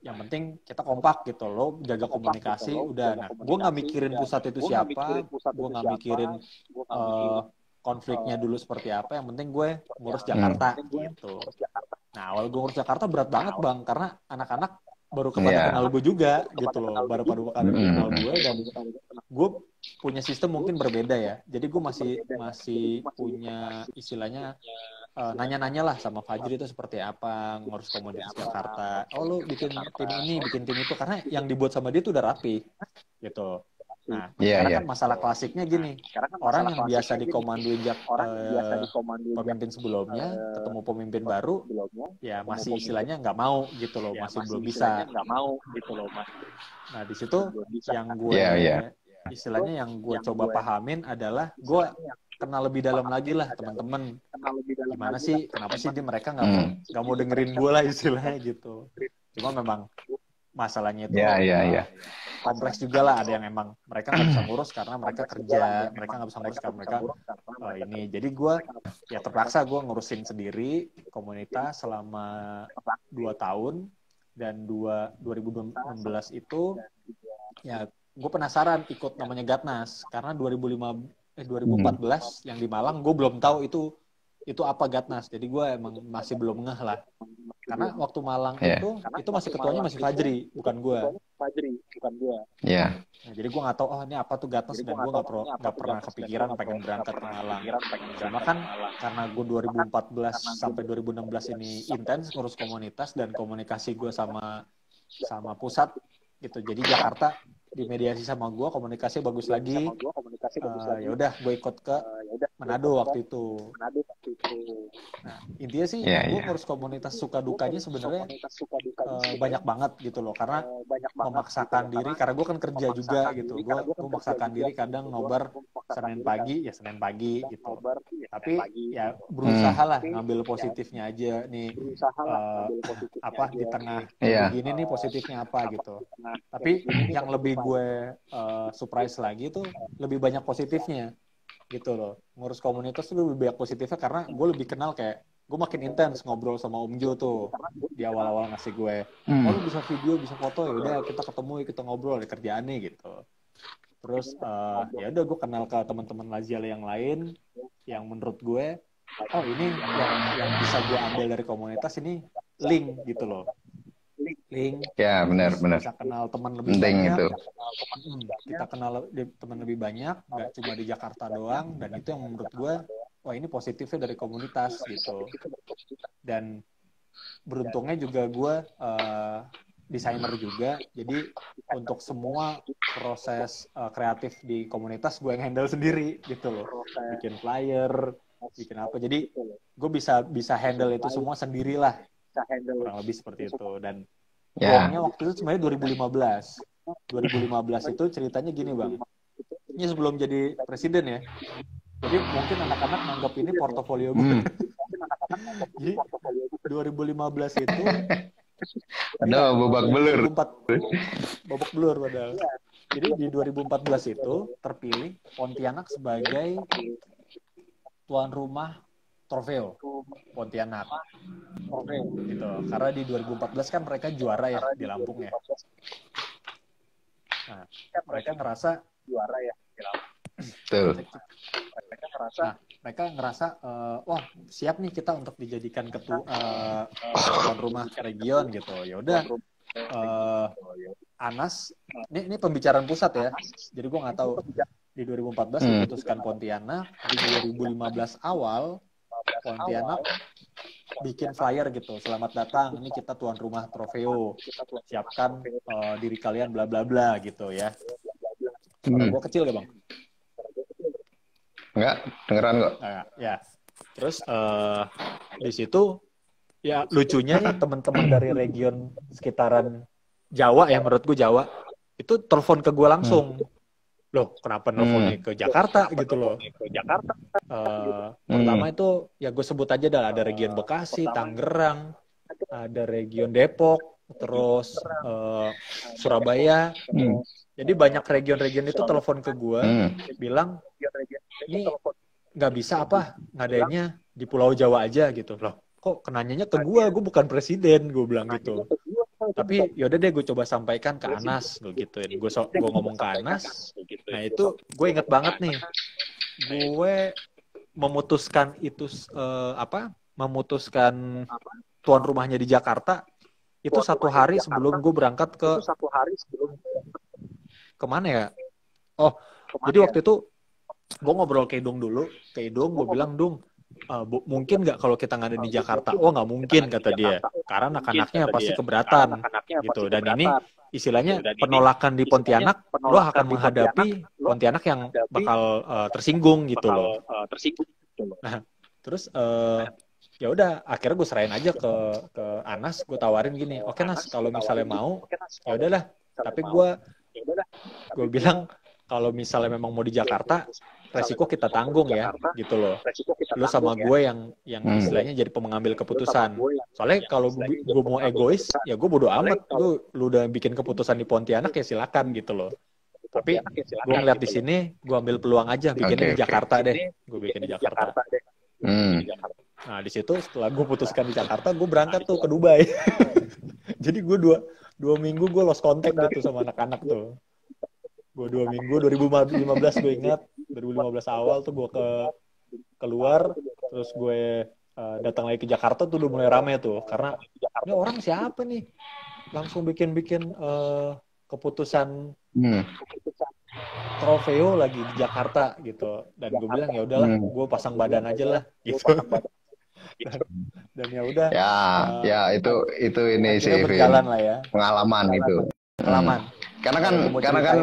yang penting kita kompak gitu loh, jaga komunikasi udah. Nah gue nggak mikirin pusat itu siapa, gue nggak mikirin konfliknya dulu seperti apa, yang penting gue ngurus Jakarta gitu. Nah awal gue ngurus Jakarta berat banget bang, karena anak-anak baru kepada kenal gue juga gitu loh, baru kenal gue, dan gue punya sistem mungkin berbeda ya. Jadi gue masih punya istilahnya nanya-nanya lah sama Fajri itu seperti apa ngurus komunitas Jakarta. Oh lu bikin tim ini, bikin tim itu, karena yang dibuat sama dia tuh udah rapi gitu. Nah, sekarang kan masalah klasiknya gini, orang yang biasa dikomanduin pemimpin sebelumnya, ketemu pemimpin baru, ya masih istilahnya nggak mau gitu loh, masih belum bisa. Nah di situ yang gue istilahnya yang gue coba pahamin adalah gue kenal lebih dalam lagi lah teman-teman, gimana sih, kenapa sih mereka nggak mau dengerin gue lah istilahnya gitu. Cuma memang masalahnya itu kompleks juga lah, ada yang emang mereka nggak bisa ngurus karena mereka kerja, mereka nggak bisa ngurus karena mereka ini. Jadi gue ya terpaksa gue ngurusin sendiri komunitas selama 2 tahun, dan 2016 itu ya gue penasaran ikut namanya Gatnas, karena 2014 yang di Malang gue belum tahu itu apa Gatnas, jadi gue emang masih belum ngeh lah, karena waktu Malang itu masih ketuanya masih Fajri, bukan gue. Nah, jadi gue nggak tahu ini apa tuh Gatnas, dan gue nggak pernah kepikiran pengen berangkat ke Malang. Cuma kan karena gue 2014 sampai 2016 ini intens ngurus komunitas dan komunikasi gue sama pusat gitu, jadi Jakarta dimediasi sama gue, komunikasi bagus lagi. Ya udah gue ikut ke Manado waktu itu. Nah intinya sih gue ngurus komunitas suka dukanya sebenarnya banyak banget gitu loh, karena memaksakan diri, karena gue kan kerja juga gitu, gue memaksakan diri kadang nobar Senin pagi gitu, tapi ya berusaha lah ngambil positifnya aja nih, apa di tengah begini nih positifnya apa gitu. Tapi yang lebih gue surprise lagi tuh lebih banyak positifnya gitu loh. Ngurus komunitas tuh lebih banyak positifnya karena gue lebih kenal, kayak gue makin intens ngobrol sama Om Jo tuh di awal-awal ngasih gue, oh lu bisa video, bisa foto, ya udah kita ketemu, kita ngobrol di kerjaannya gitu. Terus ya udah gue kenal ke teman-teman Laziale yang lain yang menurut gue oh ini yang bisa gue ambil dari komunitas ini, link gitu loh. Link ya benar bisa kenal teman lebih banyak itu. Kita kenal teman lebih banyak, nggak cuma di Jakarta doang, dan itu yang menurut gue wah ini positifnya dari komunitas gitu. Dan beruntungnya juga gue desainer juga, jadi untuk semua proses kreatif di komunitas gue yang handle sendiri gitu loh, bikin flyer, bikin apa, jadi gue bisa handle itu semua sendirilah, kurang lebih seperti itu. Dan uangnya waktu itu sebenarnya 2015. 2015 itu ceritanya gini Bang. Ini sebelum jadi presiden ya. Jadi mungkin anak-anak nganggap ini portofolio gue. Jadi 2015 itu ada babak belur. 2004, babak belur padahal. Jadi di 2014 itu terpilih Pontianak sebagai tuan rumah Trofeo Pontianak. Gitu. Karena di 2014 kan mereka juara ya di Lampung ya. Nah, mereka ngerasa juara ya di Lampung. Betul. Mereka ngerasa wah siap nih kita untuk dijadikan tuan rumah region gitu. Ya udah Anas ini pembicaraan pusat ya. Jadi gue nggak tahu di 2014 diputuskan Pontianak, di 2015 awal Pontianak bikin flyer gitu. Selamat datang, ini kita tuan rumah Trofeo. Siapkan diri kalian bla bla bla gitu ya. Gue kecil gak Bang? Enggak, dengeran kok. Nah, ya. Terus di situ ya lucunya ya teman-teman dari region sekitaran Jawa ya, menurut gue Jawa itu telepon ke gue langsung. Loh, kenapa nelfonnya ke Jakarta gitu loh. Pertama itu ya gue sebut aja dah, ada region Bekasi, Tangerang, ada region Depok, terus Surabaya. Jadi banyak region-region itu telepon ke gue bilang ini nggak bisa apa ngadainnya di Pulau Jawa aja gitu loh. Kok kenanyanya ke gue bukan presiden, gue bilang gitu. Tapi yaudah deh gue coba sampaikan ke Anas, gue gituin. Gue ngomong ke Anas. Nah itu gue inget banget nih. Gue memutuskan itu memutuskan tuan rumahnya di Jakarta itu 1 hari sebelum gue berangkat ke kemana ya? Oh, jadi waktu itu gue ngobrol ke Idung dulu. Ke Idung gue bilang, Dung, mungkin nggak kalau kita ngadain di Jakarta? Oh nggak mungkin kata dia, karena anak-anaknya pasti keberatan gitu. Dan ini istilahnya penolakan di Pontianak, lo akan menghadapi Pontianak yang bakal tersinggung gitu loh. Nah terus ya udah akhirnya gue serahin aja ke Anas, gue tawarin gini, oke Nas kalau misalnya mau ya udahlah, tapi gue bilang kalau misalnya memang mau di Jakarta resiko kita tanggung ya gitu loh. Lu sama gue yang istilahnya jadi pengambil keputusan. Soalnya kalau gue mau egois ya gue bodo amat. Lu udah bikin keputusan di Pontianak ya silakan gitu loh. Tapi gue ngeliat di sini gue ambil peluang aja bikinnya di Jakarta deh. Gue bikin di Jakarta. Nah di situ setelah gue putuskan di Jakarta gue berangkat tuh ke Dubai. Jadi gue dua minggu gue lost contact gitu sama anak-anak tuh. Gue 2 minggu 2015 gue ingat 2015 awal tuh gue keluar, terus gue datang lagi ke Jakarta tuh udah mulai rame tuh, karena ini orang siapa nih langsung bikin keputusan Trofeo lagi di Jakarta gitu. Dan gue bilang ya udahlah, gue pasang badan aja lah gitu. dan ya udah ya itu ini sih berjalan lah ya, pengalaman itu. Karena kan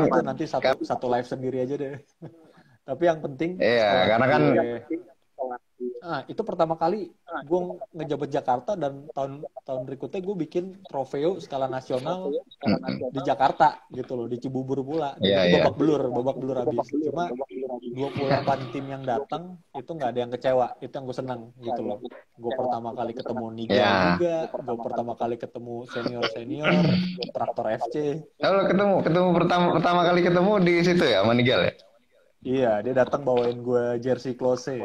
itu nanti satu live sendiri aja deh. Tapi yang penting karena kan itu pertama kali gue ngejabat Jakarta, dan tahun berikutnya gue bikin Trofeo skala nasional di Jakarta gitu loh, di Cibubur pula. Babak belur habis. Cuma 28 tim yang datang itu nggak ada yang kecewa, itu yang gue senang gitu loh. Gue pertama kali ketemu Nigel juga, gue pertama kali ketemu senior Traktor FC. Ketemu pertama kali ketemu di situ ya sama Nigel ya. Iya, dia datang bawain gue jersey Klose.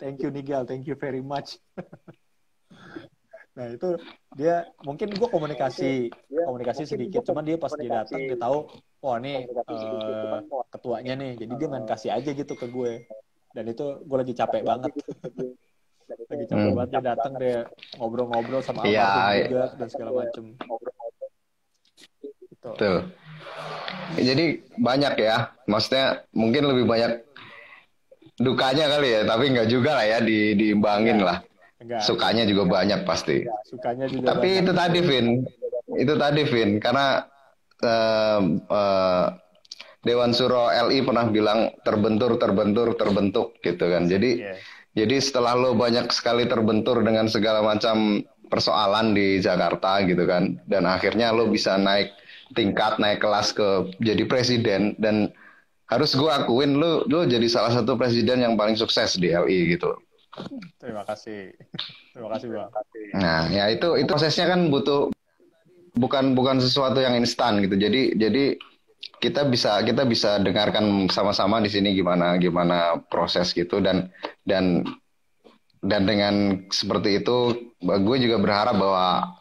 Thank you Nigel, thank you very much. Nah itu dia, mungkin gue komunikasi sedikit, cuman dia pas dia datang dia tahu, wah nih ketuanya nih, jadi dia main kasih aja gitu ke gue. Dan itu gue lagi capek banget. Dia datang, dia ngobrol-ngobrol sama Almarhum juga dan segala macem. Tuh. Jadi banyak ya, maksudnya mungkin lebih banyak dukanya kali ya, tapi nggak juga lah ya, diimbangin lah. Sukanya juga banyak pasti. Tapi itu tadi Vin, karena Dewan Suro LI pernah bilang terbentur gitu kan. Jadi setelah lo banyak sekali terbentur dengan segala macam persoalan di Jakarta gitu kan, dan akhirnya lo bisa naik tingkat, naik kelas ke jadi presiden, dan harus gue akuin lu jadi salah satu presiden yang paling sukses di LI gitu. Terima kasih. Terima kasih, Bang. Nah, ya itu prosesnya kan butuh, bukan sesuatu yang instan gitu. Jadi kita bisa dengarkan sama-sama di sini gimana proses gitu, dan dengan seperti itu gue juga berharap bahwa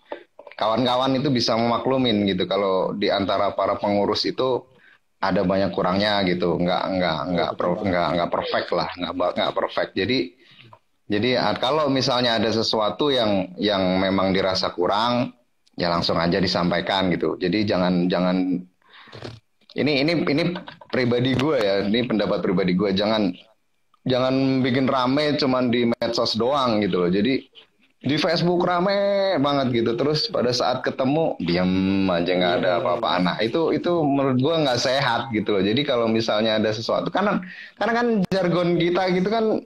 kawan-kawan itu bisa memaklumin gitu kalau di antara para pengurus itu ada banyak kurangnya gitu, nggak perfect lah, nggak perfect. Jadi kalau misalnya ada sesuatu yang memang dirasa kurang, ya langsung aja disampaikan gitu. Jadi jangan ini pribadi gue ya, ini pendapat pribadi gue, jangan bikin rame cuman di medsos doang gitu loh. Jadi di Facebook rame banget gitu, terus pada saat ketemu diam aja, nggak ada apa-apa. Nah itu menurut gue nggak sehat gitu loh. Jadi kalau misalnya ada sesuatu, karena kan jargon kita gitu kan,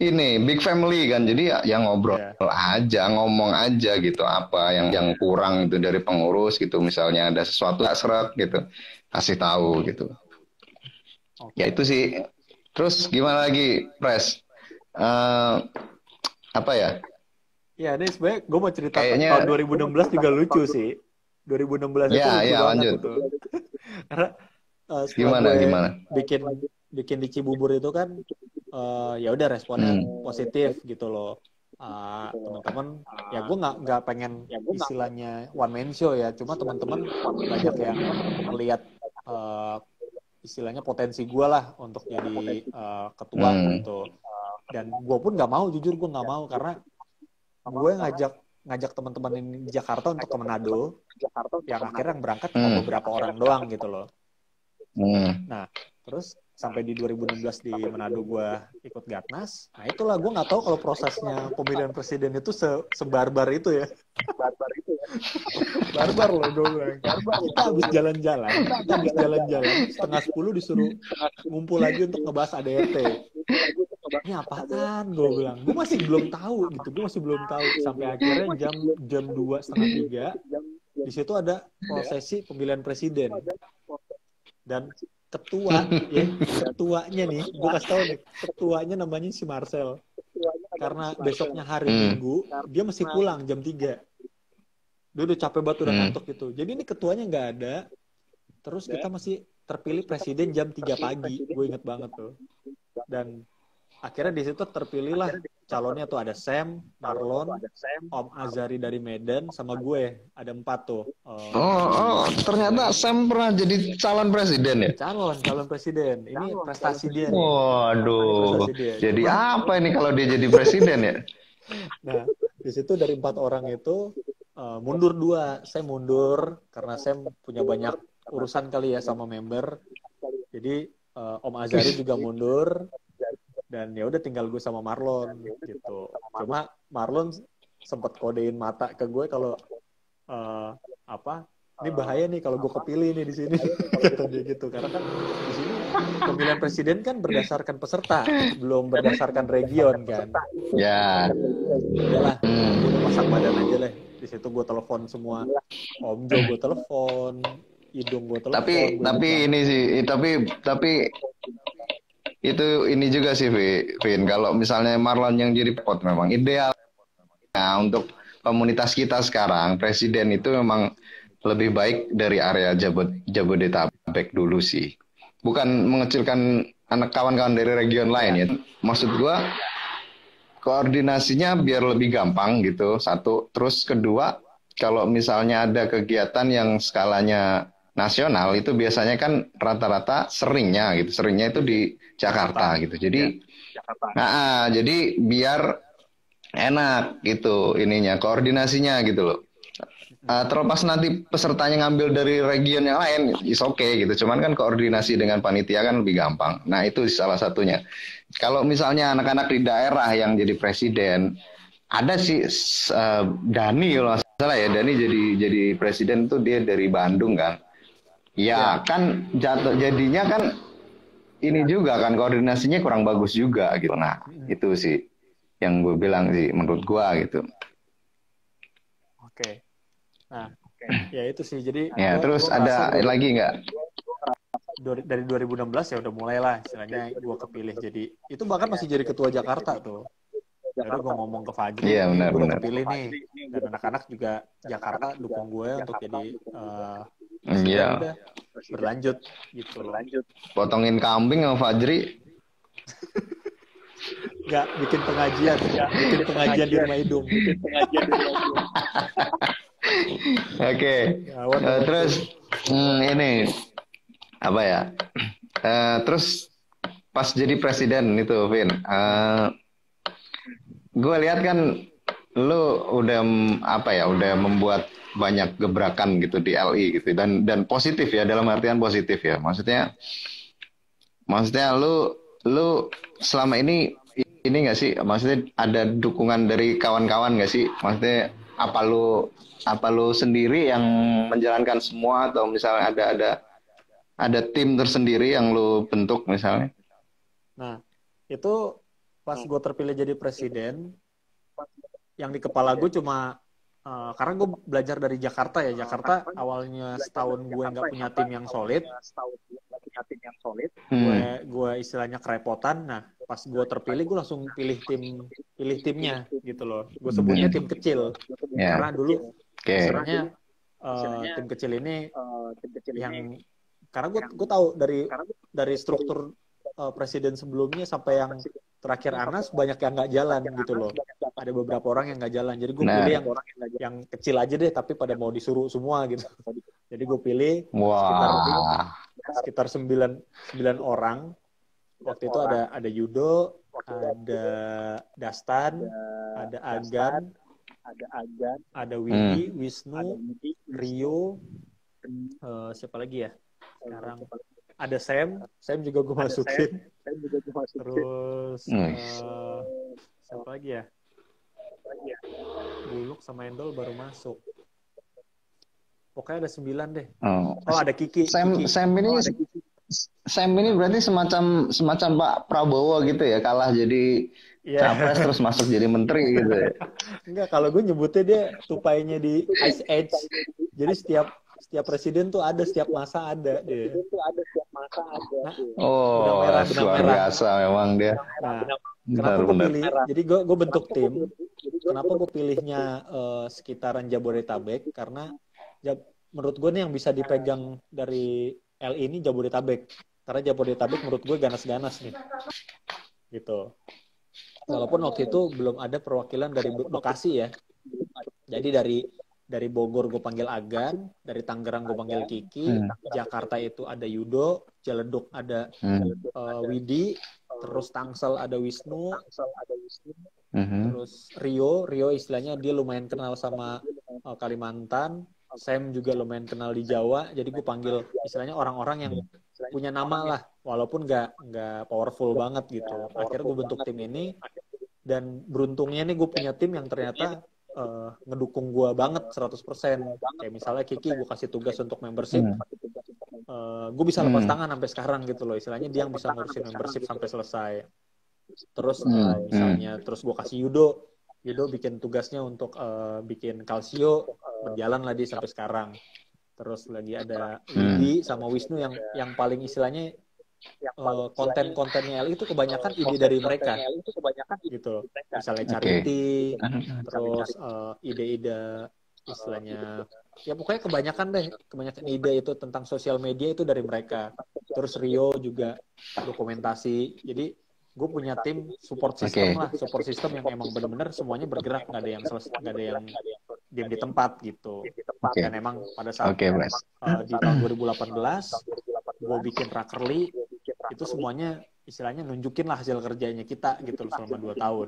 ini big family kan, jadi ya ngobrol aja, ngomong aja gitu, apa yang kurang itu dari pengurus gitu, misalnya ada sesuatu gak seret gitu, kasih tahu gitu. Ya itu sih. Terus gimana lagi, Pres? Apa ya? Ya, ini sebenarnya gue mau cerita tahun 2016 juga lucu sih. 2016 itu lucu banget lanjut. Itu. Karena gimana? Bikin di Cibubur itu kan ya udah responnya positif gitu loh. Teman-teman, ya gue nggak pengen istilahnya one man show ya, cuma teman-teman banyak yang melihat istilahnya potensi gue lah untuk jadi ketua gitu. Dan gue pun nggak mau, jujur gue nggak mau, karena gue ngajak teman-teman di Jakarta untuk ke Manado, yang akhirnya yang berangkat cuma beberapa orang doang gitu loh. Nah, terus sampai di 2016 di Manado gue ikut Gatnas. Nah itulah, gue nggak tahu kalau prosesnya pemilihan presiden itu sebarbar itu ya. Barbar loh gue bilang. Kita habis jalan-jalan, setengah 10 disuruh ngumpul lagi untuk ngebahas ADRT. Ini apaan gue bilang. Gue masih belum tahu gitu. Sampai akhirnya jam 2:30 di situ ada prosesi pemilihan presiden. Dan ketuanya nih, gue kasih tau nih, ketuanya namanya si Marcel. Karena besoknya hari Minggu, dia mesti pulang jam 3. Dia udah capek banget, udah ngantuk gitu. Jadi ini ketuanya nggak ada. Terus kita masih terpilih presiden jam 3 pagi. Gue inget banget tuh. Dan akhirnya di situ terpilihlah calonnya tuh, ada Sam, Marlon, Om Azari dari Medan, sama gue. Ada 4 tuh. Ternyata Sam pernah jadi calon presiden ya? Calon presiden. Ini prestasi dia nih. Waduh. Jadi apa ini kalau dia jadi presiden ya? Nah, di situ dari 4 orang itu mundur 2. Saya mundur karena saya punya banyak urusan kali ya sama member. Jadi Om Azari juga mundur. Dan ya udah tinggal gue sama Marlon gitu. Cuma Marlon sempat kodein mata ke gue kalau ini bahaya nih kalau gue kepilih nih di sini. Kata dia gitu. Karena kan di sini pemilihan presiden kan berdasarkan peserta, belum berdasarkan region kan. Ya. Udahlah, gue pasang badan aja lah. Di situ gue telepon semua. Om Jo gue telepon, Idung gue telepon. Tapi itu ini juga sih, Vin. Kalau misalnya Marlon yang jadi pot memang ideal. Nah, untuk komunitas kita sekarang, presiden itu memang lebih baik dari area Jabodetabek dulu sih. Bukan mengecilkan anak kawan-kawan dari region lain ya. Maksud gua koordinasinya biar lebih gampang gitu, satu. Terus kedua, kalau misalnya ada kegiatan yang skalanya nasional, itu biasanya kan rata-rata seringnya itu di Jakarta gitu. Jadi jadi biar enak gitu ininya, koordinasinya gitu loh. Terlepas nanti pesertanya ngambil dari region yang lain, is okay gitu. Cuman kan koordinasi dengan panitia kan lebih gampang. Nah itu salah satunya. Kalau misalnya anak-anak di daerah yang jadi presiden, ada sih Dani kalau nggak salah ya, Dani jadi presiden tuh dia dari Bandung kan. Ya kan jadinya kan ini juga kan koordinasinya kurang bagus juga gitu. Nah itu sih yang gue bilang sih menurut gue gitu. Oke. Nah Ya itu sih. Jadi Ya, terus ada lagi nggak? Dari 2016 ya udah mulai lah istilahnya gue kepilih jadi itu bahkan masih jadi ketua Jakarta tuh. Lalu gue ngomong ke Fajri, Iya, gue udah benar. kepilih nih dan anak-anak juga Jakarta dukung gue untuk jadi Iya. udah berlanjut gitu. Potongin kambing sama Fajri. Nggak bikin pengajian di rumah hidung. Oke. Terus ini apa ya? Terus pas jadi presiden itu, Vin, gue lihat kan lu udah udah membuat banyak gebrakan gitu di LI gitu dan positif ya, dalam artian positif ya. Maksudnya lu selama ini nggak sih? Maksudnya ada dukungan dari kawan-kawan nggak sih? Maksudnya apa lu sendiri yang menjalankan semua atau misalnya ada tim tersendiri yang lu bentuk misalnya? Nah, itu pas gue terpilih jadi presiden, yang di kepala gue cuma karena gue belajar dari Jakarta ya. Jakarta awalnya setahun gue nggak punya tim yang solid. Gue istilahnya kerepotan. Nah, pas gue terpilih gue langsung pilih timnya gitu loh. Gue sebutnya tim kecil. Karena dulu istilahnya tim kecil ini yang karena gue tahu dari struktur presiden sebelumnya sampai yang terakhir Anas banyak yang nggak jalan gitu loh. Ada beberapa orang yang nggak jalan. Jadi gue pilih yang kecil aja deh, tapi pada mau disuruh semua gitu. Jadi gue pilih sekitar 9 orang. Waktu itu ada Yudo, ada Dastan, ada Agan, ada Widi, Wisnu, Rio, siapa lagi ya? Sekarang ada Sam juga gue masukin. Terus siapa lagi ya? Buluk sama Endol baru masuk. Pokoknya ada 9 deh. Oh ada Kiki. Sam ini berarti semacam Pak Prabowo gitu ya, kalah jadi capres terus masuk jadi menteri gitu ya. Enggak, kalau gue nyebutnya dia tupainya di Ice Age. Jadi setiap presiden tuh ada, setiap masa ada dia. Luar biasa memang dia. Kenapa gue pilih? Jadi gue bentuk tim. Kenapa gue pilihnya sekitaran Jabodetabek? Karena menurut gue nih yang bisa dipegang dari LI ini Jabodetabek. Karena Jabodetabek menurut gue ganas-ganas nih. Gitu. Walaupun waktu itu belum ada perwakilan dari Bekasi ya. Jadi dari Bogor gue panggil Agan, dari Tangerang gue panggil Kiki, Jakarta itu ada Yudo, Ciledug ada Widi, terus Tangsel ada Wisnu, terus Rio istilahnya dia lumayan kenal sama Kalimantan, Sam juga lumayan kenal di Jawa, jadi gue panggil istilahnya orang-orang yang punya nama lah, walaupun nggak powerful banget gitu. Akhirnya gue bentuk tim ini, dan beruntungnya nih gue punya tim yang ternyata ngedukung gue banget 100%. Kayak misalnya Kiki gue kasih tugas untuk membership, gue bisa lepas tangan sampai sekarang gitu loh. Istilahnya dia yang bisa ngurusin membership sampai selesai. Terus misalnya terus gue kasih Yudo bikin tugasnya untuk bikin Calcio, berjalan lah dia sampai sekarang. Terus lagi ada Widi sama Wisnu yang paling istilahnya konten-kontennya LI itu kebanyakan ide dari mereka gitu. Misalnya charity, terus ide-ide istilahnya ya pokoknya kebanyakan ide itu tentang sosial media itu dari mereka. Terus Rio juga dokumentasi. Jadi gue punya tim support system support system yang emang benar-benar semuanya bergerak, nggak ada yang diam di tempat gitu. Dan emang pada saat di tahun 2018 gue bikin Rakerli itu semuanya istilahnya nunjukin lah hasil kerjanya kita gitu selama 2 tahun.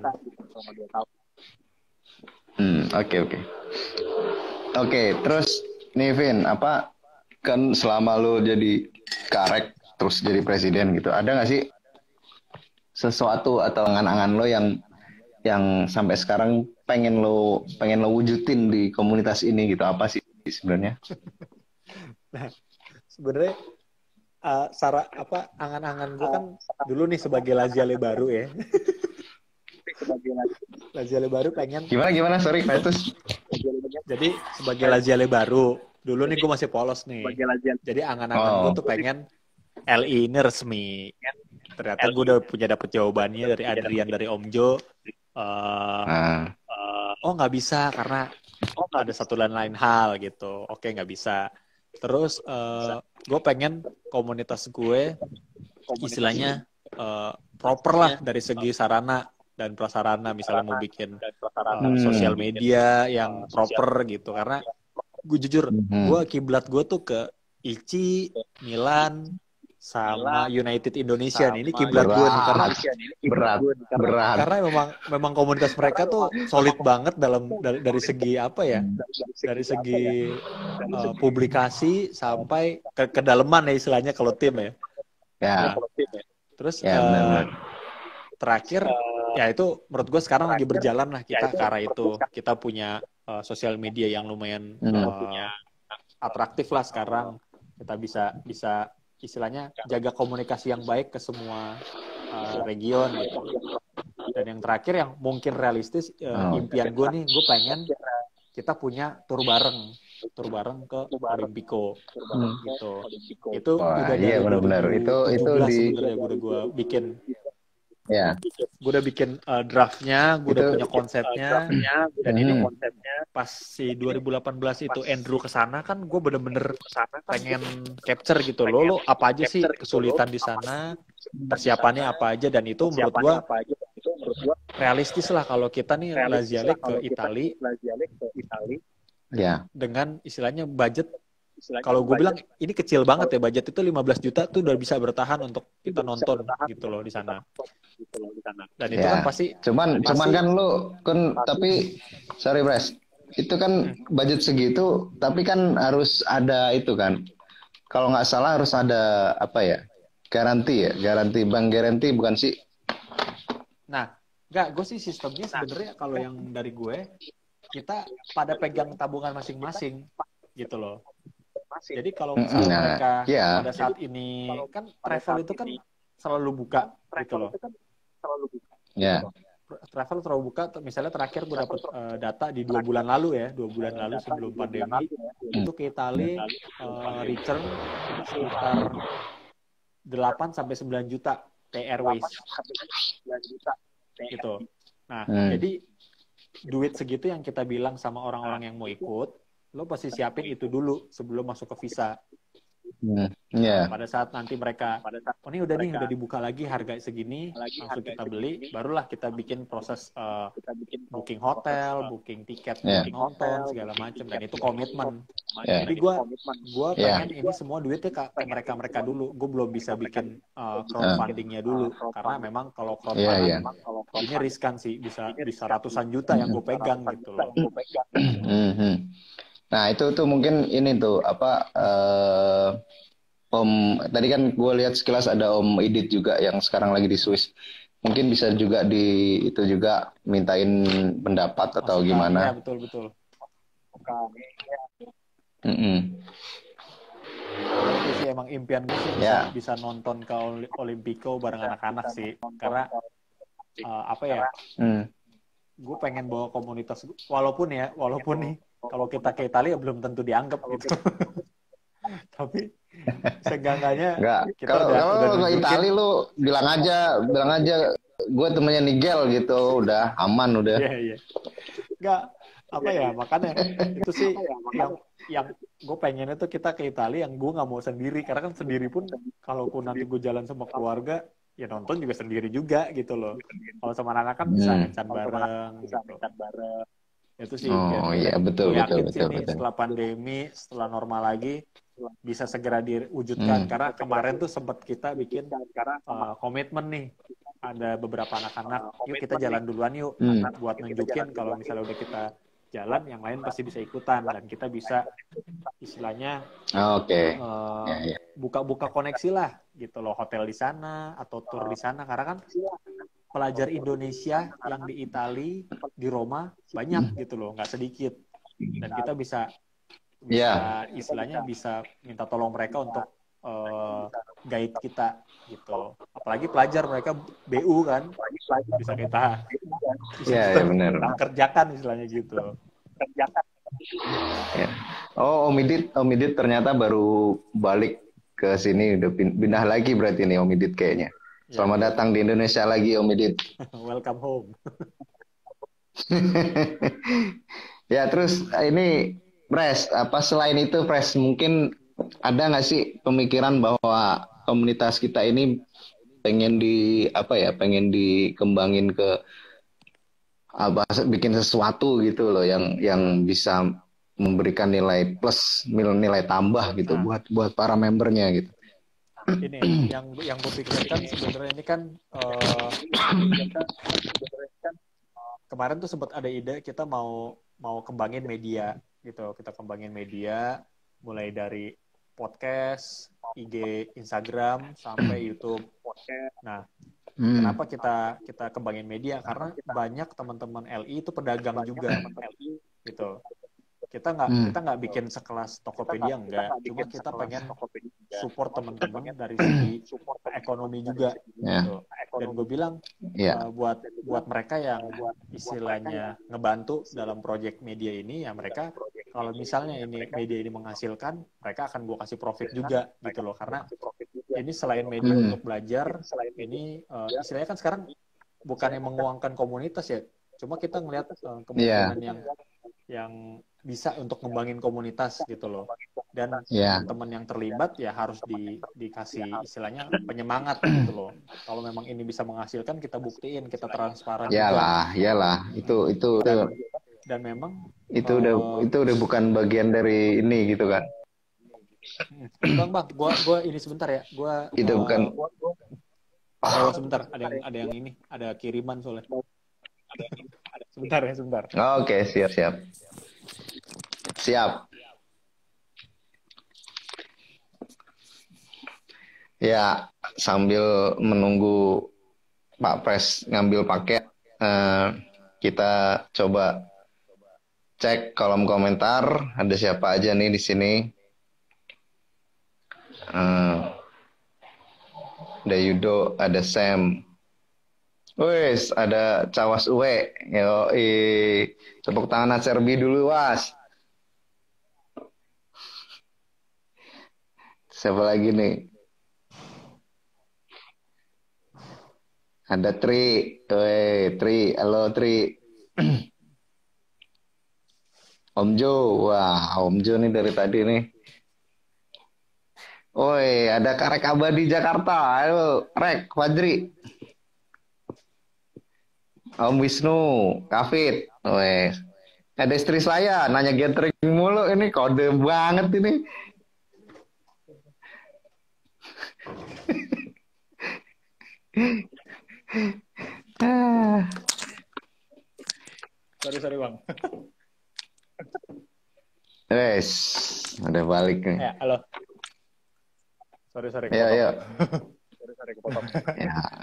Oke, terus nih Vin, kan selama lu jadi karek terus jadi presiden gitu, ada nggak sih sesuatu atau angan-angan lo yang sampai sekarang pengen lo wujudin di komunitas ini gitu, apa sih sebenarnya? Nah, sebenarnya angan-angan gue kan dulu nih sebagai Laziale baru ya. Laziale baru pengen. Gimana? Sorry, putus. Jadi sebagai Laziale baru dulu nih gue masih polos nih. Jadi angan-angan gue tuh pengen LI ini resmi. Ternyata gue udah dapet jawabannya dari Adrian dari Om Jo. Oh nggak bisa karena ada satu dan lain hal gitu. Oke nggak bisa. Terus gue pengen komunitas gue istilahnya proper lah dari segi sarana dan prasarana. Misalnya mau bikin sosial media yang proper gitu. Karena gue jujur, gue kiblat gue tuh ke ICI, Milan, sama United Indonesia nih. Ini kiblat gue nih karena berat. Karena memang komunitas mereka tuh solid banget dari segi apa ya? Dari segi publikasi sampai ke kedalaman ya istilahnya kalau tim ya. Ya. Nah, terus terakhir ya itu menurut gue sekarang lagi berjalan lah kita ke arah itu. Kita punya sosial media yang lumayan atraktif lah sekarang. Kita bisa istilahnya jaga komunikasi yang baik ke semua region gitu. Dan yang terakhir yang mungkin realistis impian gue nih, gue pengen kita punya tur bareng ke Olimpico gitu. Itu udah dari benar-benar itu sebenarnya udah gue bikin. Ya. Gue udah bikin draftnya, gue udah punya konsepnya, dan ini pas si 2018 itu Andrew kesana kan gue bener-bener pengen capture gitu lo apa aja sih kesulitan di sana, persiapannya apa aja, dan itu menurut gue realistis lah kalau kita nih Laziale ke Itali dengan istilahnya budget. Kalau gue bilang ini kecil banget ya, budget itu 15 juta tuh udah bisa bertahan untuk kita nonton gitu loh di sana. Dan itu kan pasti cuman kan lu kan tapi sorry Bres, itu kan budget segitu tapi kan harus ada itu kan. Kalau nggak salah harus ada apa ya? Garansi bank garansi bukan sih? Nah, gue sih sistemnya sebenarnya kalau yang dari gue kita pada pegang tabungan masing-masing gitu loh. Jadi kalau misalnya mereka pada saat ini kan travel itu kan selalu buka gitu loh. Travel selalu buka. Misalnya terakhir gue dapat data di 2 bulan lalu sebelum pandemi itu ke Italia return sekitar 8 sampai 9 juta Airways gitu. Nah, jadi duit segitu yang kita bilang sama orang-orang yang mau ikut, lo pasti siapin itu dulu sebelum masuk ke visa. Pada saat nanti mereka, ini udah dibuka lagi harga segini, langsung kita beli, barulah kita bikin proses booking hotel, booking tiket, nonton segala macam, dan itu komitmen. Jadi gue pengen ini semua duitnya ke mereka dulu. Gue belum bisa bikin crowdfundingnya dulu, karena memang kalau crowdfunding ini riskan sih, bisa ratusan juta yang gue pegang gitu loh. Nah itu tuh mungkin ini tuh apa Om tadi kan gue lihat sekilas ada Om Idit juga yang sekarang lagi di Swiss, mungkin bisa juga itu juga mintain pendapat atau gimana? Ya betul. Itu sih emang impian gue sih bisa nonton ke Olimpico bareng anak-anak sih, karena gue pengen bawa komunitas, walaupun nih kalau kita ke Italia belum tentu dianggap gitu. Tapi seenggaknya kita kalau ke Italia lu bilang aja gue temennya Nigel gitu, udah aman udah. Iya. Enggak makanya itu sih yang gue pengennya tuh kita ke Italia yang gue nggak mau sendiri, karena kan sendiri pun kalaupun nanti gue jalan sama keluarga ya nonton juga sendiri juga gitu loh. Kalau sama anak-anak kan bisa kencan bareng gitu. Itu sih betul setelah pandemi, setelah normal lagi bisa segera diwujudkan. Karena kemarin tuh sempat kita bikin komitmen nih, ada beberapa anak-anak, yuk kita jalan duluan yuk, buat nunjukin kalau misalnya udah kita jalan, yang lain pasti bisa ikutan, dan kita bisa istilahnya buka koneksi lah gitu loh, hotel di sana atau tur di sana, karena kan pelajar Indonesia yang di Itali, di Roma banyak gitu loh, nggak sedikit, dan kita bisa istilahnya bisa minta tolong mereka untuk guide kita gitu, apalagi pelajar mereka BU kan, bisa kita benar kerjakan istilahnya gitu. Oh, Om Didit ternyata baru balik ke sini, udah pindah lagi berarti nih Om Didit kayaknya. Selamat datang di Indonesia lagi Om Didit. Welcome home. Ya terus ini Pres, apa selain itu Pres, mungkin ada nggak sih pemikiran bahwa komunitas kita ini pengen dikembangin ke apa, bikin sesuatu gitu loh yang bisa memberikan nilai plus, nilai tambah gitu buat para membernya gitu. Ini yang gue pikirkan sebenarnya ini kan kemarin tuh sempat ada ide kita mau kembangin media gitu. Kita kembangin media mulai dari podcast, IG, Instagram sampai YouTube. Nah, kenapa kita kembangin media? Karena banyak teman-teman LI itu pedagang juga gitu. Kita nggak bikin sekelas Tokopedia, enggak. Cuma kita pengen support teman-teman dari segi ekonomi juga gitu. Dan gue bilang buat mereka yang istilahnya ngebantu dalam project media ini, ya mereka kalau misalnya ini media ini menghasilkan, mereka akan gue kasih profit juga gitu loh. Karena ini selain media untuk belajar, ini istilahnya kan sekarang bukannya menguangkan komunitas ya, cuma kita ngelihat kemungkinan yang bisa untuk ngembangin komunitas gitu loh. Dan teman-teman yang terlibat ya harus dikasih istilahnya penyemangat gitu loh. Kalau memang ini bisa menghasilkan, kita buktiin, kita transparan. Iyalah. Itu dan memang itu udah bukan bagian dari ini gitu kan. Bang, gua ini sebentar ya. Itu bukan. Sebentar, ada yang ini, ada kiriman soalnya. Sebentar. Oke, siap. Ya, sambil menunggu Pak Pres ngambil paket, kita coba cek kolom komentar, ada siapa aja nih di sini. Ada Yudo, ada Sam. Wes, ada Cawas Uwe. Tepuk tangan Serbi dulu, Was. Siapa lagi nih? Ada Tri. Halo Tri. Om Jo. Wah, Om Jo nih dari tadi nih. Ada Karek Abadi Jakarta. Ayo, Rek, Fadri. Om Wisnu, Kafit. Ada istri saya, nanya gathering mulu. Ini kode banget ini. Sorry Bang. Wes, udah balik nih. Ya, halo. Sorry. Iya. Sorry kepotong.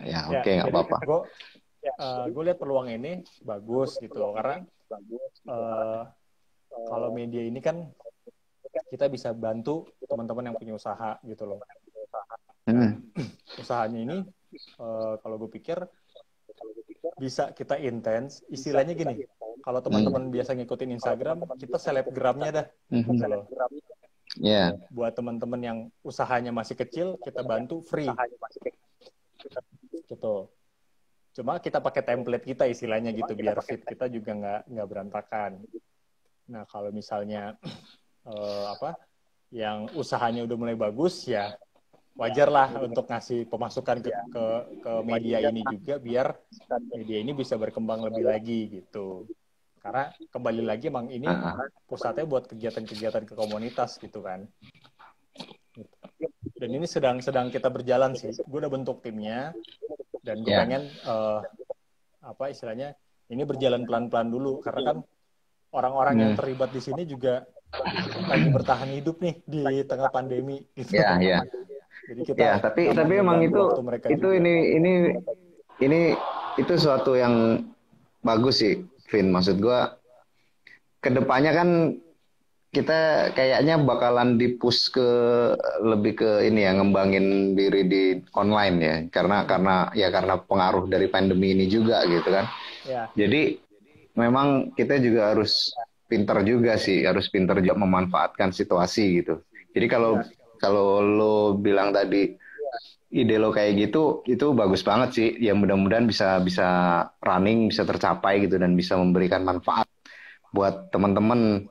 Ya, oke, nggak apa-apa. Gue lihat peluang ini bagus gitu loh, karena kalau media ini kan kita bisa bantu teman-teman yang punya usaha gitu loh. Usahanya ini kalau gue pikir bisa kita intens, istilahnya gini, kalau teman-teman biasa ngikutin Instagram, kita selebgramnya dah gitu loh. Buat teman-teman yang usahanya masih kecil, kita bantu free gitu. Cuma kita pakai template kita istilahnya gitu, biar fit kita juga nggak berantakan. Nah kalau misalnya yang usahanya udah mulai bagus, ya wajar lah untuk ngasih pemasukan ke media ini juga, biar media ini bisa berkembang lebih lagi gitu. Karena kembali lagi emang ini pusatnya buat kegiatan-kegiatan ke komunitas gitu kan. Dan ini sedang kita berjalan sih. Gue udah bentuk timnya, dan gue pengen istilahnya ini berjalan pelan-pelan dulu, karena kan orang-orang yang terlibat di sini juga lagi bertahan hidup nih di tengah pandemi gitu. Iya. Jadi kita tapi emang itu itu suatu yang bagus sih, Vin. Maksud gua kedepannya kan kita kayaknya bakalan di-push lebih ke ini ya, ngembangin diri di online ya, karena pengaruh dari pandemi ini juga gitu kan. Ya. Jadi memang kita juga harus pinter juga sih, harus pinter juga memanfaatkan situasi gitu. Jadi kalau lo bilang tadi ide lo kayak gitu, itu bagus banget sih. Ya mudah-mudahan bisa bisa running, bisa tercapai gitu dan bisa memberikan manfaat buat teman-teman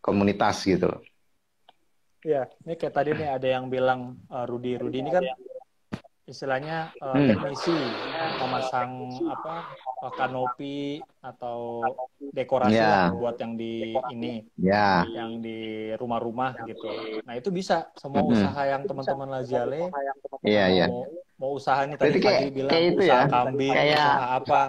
komunitas gitu. Iya, ini kayak tadi nih ada yang bilang Rudi ini kan istilahnya teknisi memasang kanopi atau dekorasi lah buat yang di yang di rumah-rumah gitu. Nah itu bisa semua usaha yang teman-teman Laziale mau usaha nih tadi bilang itu usaha ya, kambing, usaha apa,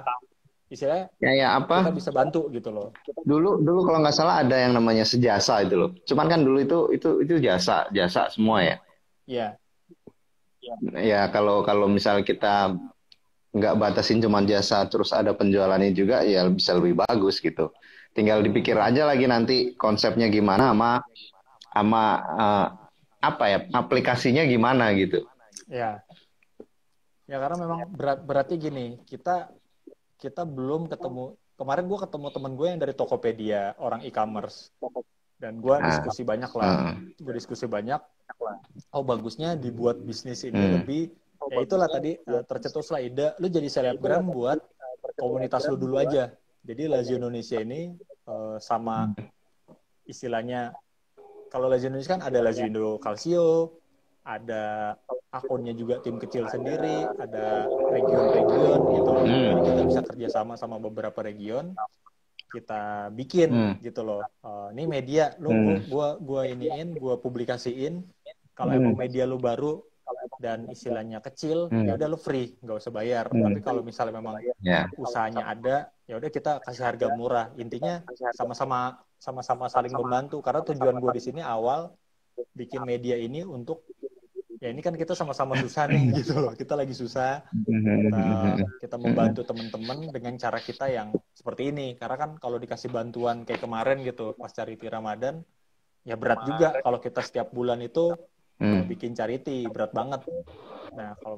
istilahnya apa? kita bisa bantu gitu loh. Dulu kalau nggak salah ada yang namanya sejasa itu loh. Cuman kan dulu itu jasa semua ya. Iya. Ya kalau misal kita nggak batasin cuma jasa terus ada penjualannya juga ya bisa lebih bagus gitu. Tinggal dipikir aja lagi nanti konsepnya gimana sama apa ya aplikasinya gimana gitu. Ya karena memang berarti gini, kita belum ketemu. Kemarin gue ketemu temen gue yang dari Tokopedia, orang e-commerce, dan gue diskusi banyak lah. Gue diskusi banyak. Oh bagusnya dibuat bisnis ini lebih. Ya itulah tadi tercetuslah ide. Lu jadi selebgram buat komunitas lu dulu aja. Jadi Lazio Indonesia ini sama istilahnya, kalau Lazio Indonesia kan ada Lazio Indo Calcio, ada akunnya juga tim kecil sendiri, ada region-region gitu. Jadi kita bisa kerjasama sama beberapa region, kita bikin gitu loh. Ini media, gua iniin, gua publikasiin. Kalau emang media lu baru dan istilahnya kecil, ya udah lu free, nggak usah bayar. Tapi kalau misalnya memang usahanya ada, ya udah kita kasih harga murah. Intinya sama-sama saling membantu. Karena tujuan gua di sini awal bikin media ini untuk ya ini kan kita sama-sama susah nih gitu loh. Kita lagi susah. Kita membantu teman-teman dengan cara kita yang seperti ini. Karena kan kalau dikasih bantuan kayak kemarin gitu pas charity Ramadan, ya berat juga kalau kita setiap bulan itu bikin charity, berat banget. Nah, kalau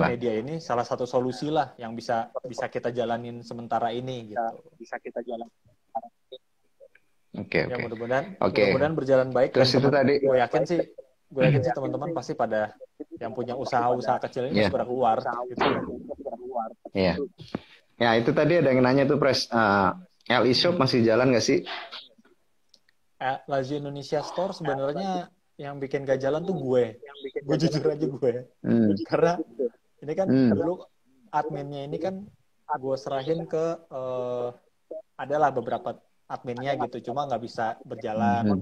media ini salah satu solusi lah yang bisa kita jalanin sementara ini gitu. Bisa kita jalanin. Oke. Ya mudah-mudahan berjalan baik. Terus itu tadi gue yakin sih teman-teman pasti pada yang punya usaha kecil ini pada keluar gitu. Iya. Ya itu tadi ada yang nanya tuh Pres, LI Shop masih jalan nggak sih? Lazio Indonesia Store sebenarnya yang bikin gak jalan tuh gue jujur aja gue. Karena ini kan dulu adminnya ini kan gue serahin ke adalah beberapa adminnya gitu, cuma nggak bisa berjalan.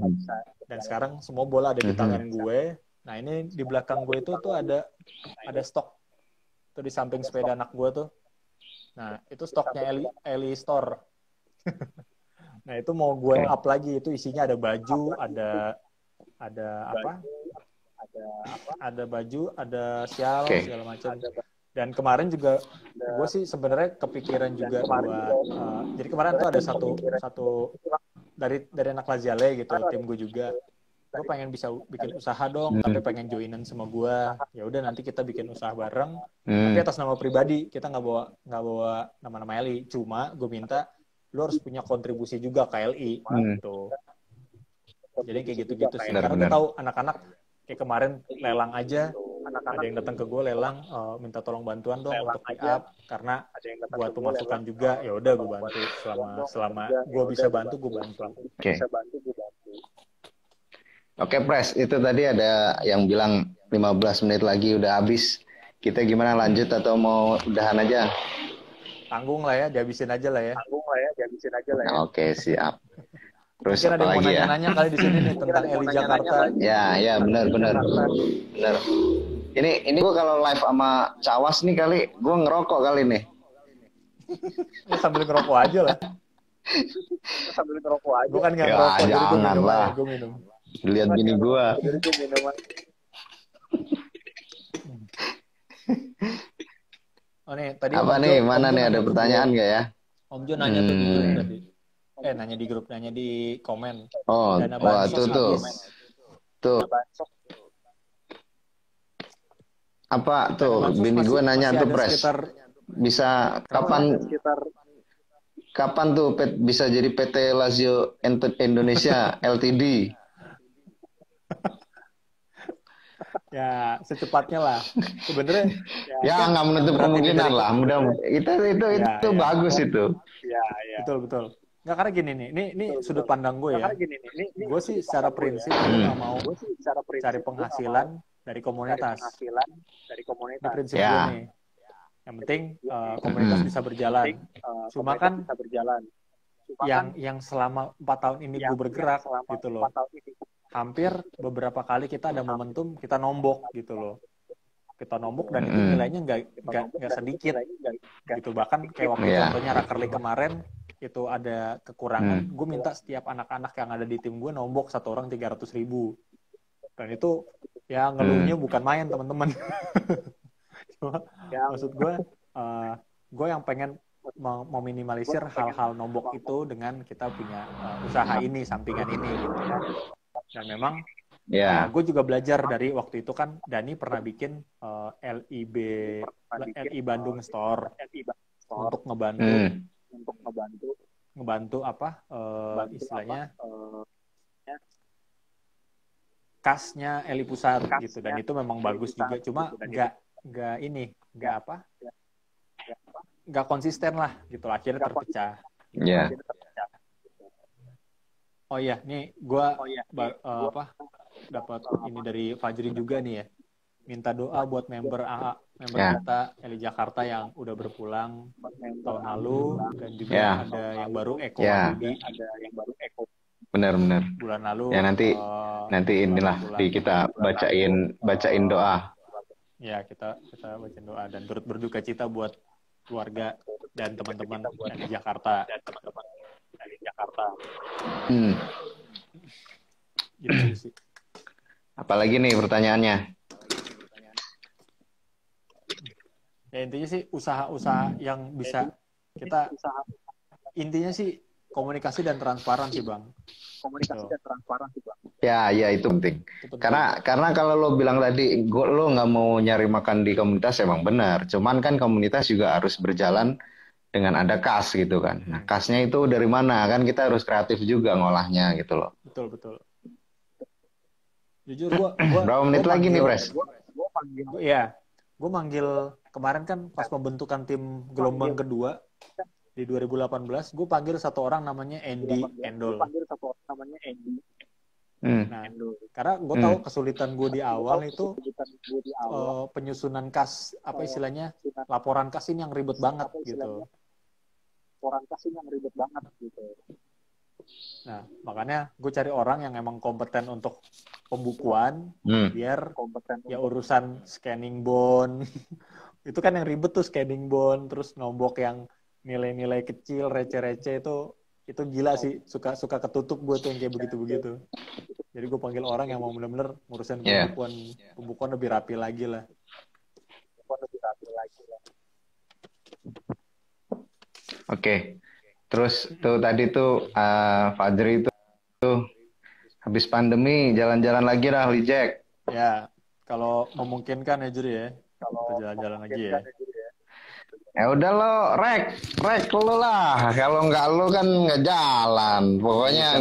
Dan sekarang semua bola ada di tangan gue. Nah ini di belakang gue itu tuh ada stok tuh di samping sepeda anak gue tuh. Nah itu stoknya Eli Store. Nah itu mau gue up lagi, itu isinya ada baju, ada baju, ada shawl segala macam. Dan kemarin juga gue sih sebenarnya kepikiran juga buat jadi kemarin tuh ada satu dari anak Laziale gitu, tim gue juga. Gue pengen bisa bikin usaha dong, tapi pengen joinan sama gue. Ya udah nanti kita bikin usaha bareng, tapi atas nama pribadi. Kita nggak bawa nama-nama LI. Cuma gue minta lu harus punya kontribusi juga ke LI gitu. Jadi kayak gitu-gitu sih. Karena gue tahu anak-anak kayak kemarin lelang aja. Ada yang datang ke gue lelang minta tolong bantuan dong untuk pick up karena buat pemasukan juga. Ya udah gue bantu selama gue bisa bantu gue bantu. Oke Pres, itu tadi ada yang bilang 15 menit lagi udah habis. Kita gimana, lanjut atau mau udahan aja? Tanggung lah ya, dihabisin aja lah ya. Oke, siap. Terus mungkin ada yang mau nanya-nanya kali di sini nih tentang Eli Jakarta. Ya benar. Ini gue kalau live sama Cawas nih kali, gue ngerokok kali nih. Ya, sambil ngerokok aja lah. Gue kan nggak ngerokok, jadi gue minum aja, gue minum. Lihat bini gue. Oh nih, tadi apa nih? Mana nih, ada pertanyaan nggak ya? Om Jo nanya tuh di grup tadi. Nanya di grup, nanya di komen. Oh, wah tuh. Apa tuh? Bini gue nanya tuh Pres. Bisa kapan? kapan tuh bisa jadi PT Lazio Indonesia Ltd? Ya secepatnya lah. Sebenarnya Ya nggak menutup kemungkinan lah. Itu ya, bagus itu. betul. Nggak, karena gini nih, ini sudut pandang gue ya. Gue sih secara prinsip gue nggak mau cari penghasilan dari komunitas. Ini prinsip gue nih. Yang penting komunitas bisa berjalan. Cuma kan yang selama 4 tahun ini gue bergerak gitu loh. Hampir beberapa kali kita ada momentum kita nombok gitu loh. Kita nombok dan itu nilainya nggak sedikit gitu. Bahkan kayak waktu contohnya Rakerli kemarin itu ada kekurangan, gue minta setiap anak-anak yang ada di tim gue nombok 1 orang 300.000. Dan itu ya ngeluhnya bukan main teman-teman. Cuma maksud gue yang pengen meminimalisir hal-hal nombok itu dengan kita punya usaha ini, sampingan ini gitu ya. Dan memang gue juga belajar dari waktu itu kan Dani pernah bikin LI Bandung Store untuk ngebantu apa istilahnya kasnya LI Pusat gitu, dan itu memang bagus juga, cuma nggak konsisten lah gitu, akhirnya terpecah. Oh iya, nih gue dapat ini dari Fajri juga nih ya. Minta doa buat member kita LI Jakarta yang udah berpulang tahun lalu, dan juga ada yang baru Eko Budi. Benar. Bulan lalu. Ya nanti inilah kita bacain doa. Ya, kita bacain doa dan turut berduka cita buat keluarga dan teman-teman LI Jakarta. Gitu sih. Apalagi nih pertanyaannya? Ya intinya sih usaha-usaha yang bisa kita, intinya sih komunikasi dan transparan sih Bang. Ya itu penting. Karena kalau lo bilang tadi lo nggak mau nyari makan di komunitas, emang benar. Cuman kan komunitas juga harus berjalan dengan ada kas gitu kan. Nah, kasnya itu dari mana? Kan kita harus kreatif juga ngolahnya gitu loh. Betul. Jujur gua berapa menit lagi nih, Pres? Gue manggil kemarin kan pas pembentukan tim gelombang kedua di 2018, gue panggil satu orang namanya Andy Endol. Nah, karena gue tahu kesulitan gue di awal itu penyusunan kas, apa istilahnya, laporan kas ini yang ribet banget gitu. Nah, makanya gue cari orang yang emang kompeten untuk pembukuan, biar ya urusan scanning bond itu kan yang ribet tuh, scanning bond, terus nombok yang nilai-nilai kecil, receh-receh itu gila sih, suka ketutup gue tuh yang kayak begitu-begitu. Jadi gue panggil orang yang mau bener-bener ngurusin pembukuan lebih rapi lagi lah. Oke. Terus tuh tadi tuh Fajri tuh habis pandemi jalan-jalan lagi lah, Lijek. Ya, kalau memungkinkan ya Juri ya. Kita jalan-jalan lagi ya. Ya udah lo, rek lo lah. Kalau nggak lo kan nggak jalan. Pokoknya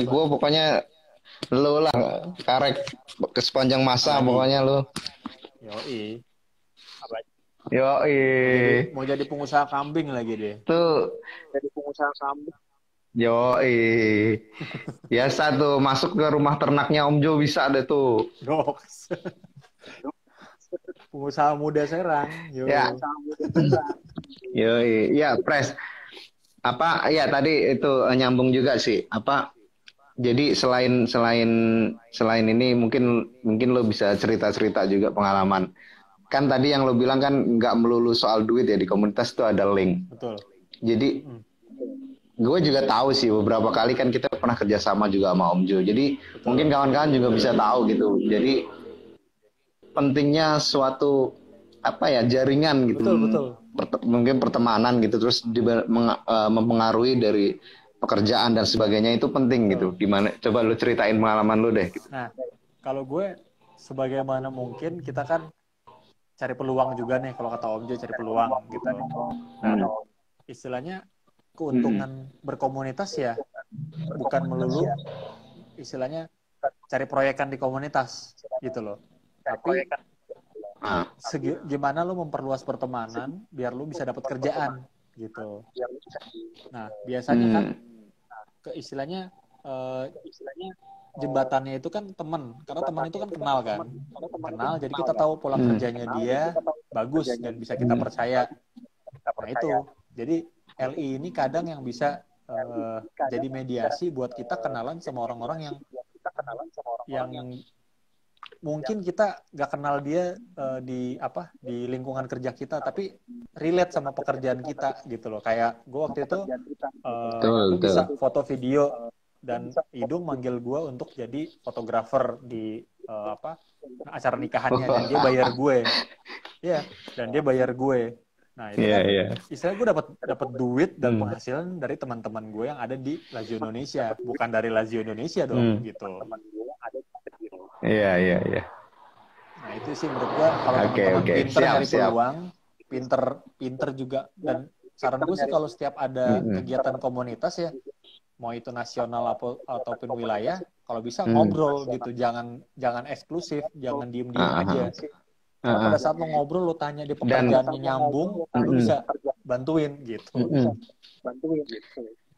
lo lah, karek ke sepanjang masa pokoknya lo. Yoi. Mau jadi pengusaha kambing lagi deh. Tuh. Jadi pengusaha kambing. Yoi. Biasa tuh, masuk ke rumah ternaknya Om Jo bisa deh tuh. Pengusaha muda Serang. Yoi. Ya, Pres. Apa ya tadi itu nyambung juga sih. Jadi selain ini mungkin lo bisa cerita-cerita juga pengalaman. Kan tadi yang lo bilang kan nggak melulu soal duit ya, di komunitas tuh ada link. Betul. Jadi gue juga tahu sih beberapa kali kan kita pernah kerjasama juga sama Om Jo. Jadi mungkin kawan-kawan juga bisa tahu gitu. Jadi pentingnya suatu jaringan gitu. Betul. Mungkin pertemanan gitu, terus mempengaruhi dari pekerjaan dan sebagainya, itu penting gitu. Gimana? Coba lu ceritain pengalaman lu deh. Gitu. Nah, kalau gue sebagaimana mungkin kita kan cari peluang juga nih, kalau kata Om Jo cari peluang gitu. Nah, istilahnya keuntungan berkomunitas ya bukan melulu istilahnya cari proyekan di komunitas gitu loh. Tapi gimana lo memperluas pertemanan biar lo bisa dapat kerjaan gitu. Nah, biasanya kan istilahnya jembatannya itu kan teman, karena teman itu kan kenal, jadi kita tahu pola kerjanya dia bagus dan bisa kita percaya. Nah itu, jadi LI ini kadang yang bisa jadi mediasi buat kita kenalan sama orang-orang yang mungkin kita gak kenal dia di lingkungan kerja kita, tapi relate sama pekerjaan kita gitu loh. Kayak gue waktu itu bisa foto video dan Idung manggil gue untuk jadi fotografer di acara nikahannya dan dia bayar gue. Iya, dan dia bayar gue. Nah, itu kan istilahnya gue dapat duit dan penghasilan dari teman-teman gue yang ada di Lazio Indonesia, bukan dari Lazio Indonesia dong gitu. Iya. Nah, itu sih menurut gue kalau teman-teman pinter nyari peluang, pinter juga, dan saran gue sih kalau setiap ada kegiatan komunitas ya, mau itu nasional ataupun wilayah, kalau bisa ngobrol gitu, jangan eksklusif, jangan diem aja. Kalau pada saat lo ngobrol, lo tanya di pekerjaannya nyambung, lo bisa bantuin gitu.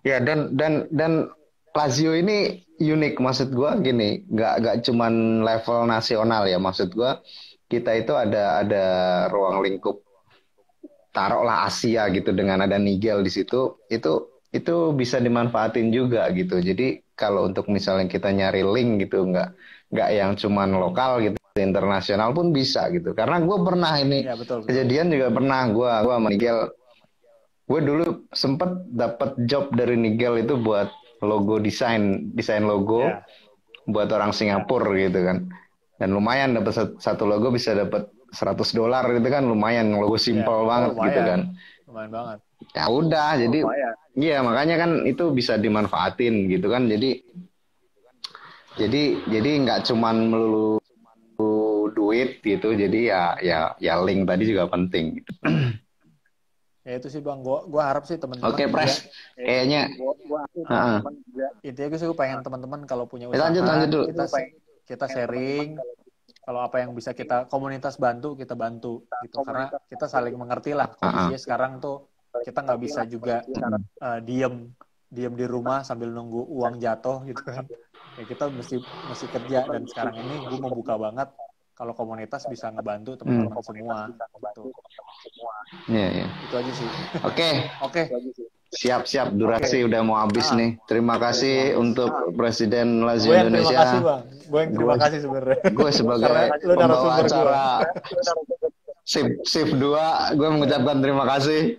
Ya, dan Lazio ini unik, maksud gue gini, nggak cuman level nasional ya, maksud gue kita itu ada ruang lingkup, taruhlah Asia gitu, dengan ada Nigel di situ, itu bisa dimanfaatin juga gitu. Jadi kalau untuk misalnya kita nyari link gitu, nggak yang cuman lokal gitu, internasional pun bisa gitu. Karena gue pernah ini betul. Kejadian juga pernah gue sama Nigel, gue dulu sempet dapat job dari Nigel itu buat logo desain logo buat orang Singapura gitu kan. Dan lumayan dapat satu logo bisa dapat $100 gitu kan, lumayan, logo simple banget gitu kan. Lumayan banget. Ya udah, jadi iya makanya kan itu bisa dimanfaatin gitu kan. Jadi nggak cuman melulu duit gitu. Jadi ya link tadi juga penting gitu. Ya itu sih Bang, gua harap sih teman-teman. Oke, Pres. Kayaknya intinya gue pengen teman-teman kalau punya usaha lanjut dulu. Kita sharing, kalau apa yang bisa kita komunitas bantu, kita bantu gitu, karena kita saling mengerti lah kondisinya sekarang tuh. Kita nggak bisa juga diem di rumah sambil nunggu uang jatuh gitu kan. Ya kita mesti kerja, dan sekarang ini gue mau buka banget kalau komunitas bisa ngebantu teman-teman semua gitu. Iya. Itu aja sih. Oke. Siap. Durasi udah mau habis nih. Terima kasih untuk Presiden Lazio Indonesia. Terima kasih Bang. Gue yang terima kasih sebenarnya. Gue sebagai pembawa acara shift 2, gue mengucapkan terima kasih.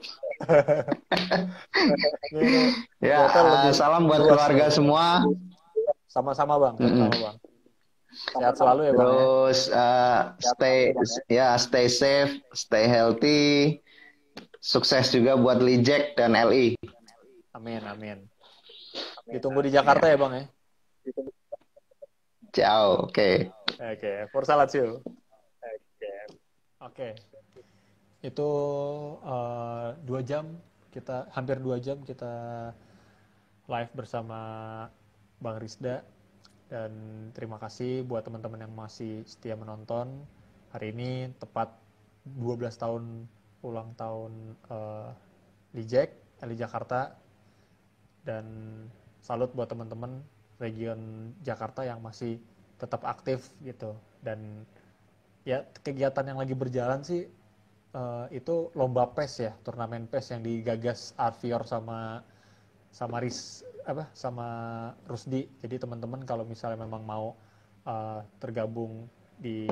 Ya, salam buat keluarga semua. Sama-sama Bang. Bang. Sehat selalu ya Bang. Terus stay safe, stay healthy. Sukses juga buat Lijek dan LI. Amin. Ditunggu di Jakarta ya Bang ya. Ciao, oke. Forza Lazio. Oke. Itu 2 jam hampir 2 jam kita live bersama Bang Rizda. Dan terima kasih buat teman-teman yang masih setia menonton. Hari ini tepat 12 tahun ulang tahun Lijek, LI Jakarta. Dan salut buat teman-teman region Jakarta yang masih tetap aktif gitu. Dan ya kegiatan yang lagi berjalan sih itu lomba PES ya, turnamen PES yang digagas Arvior sama Rusdi. Jadi teman-teman kalau misalnya memang mau tergabung di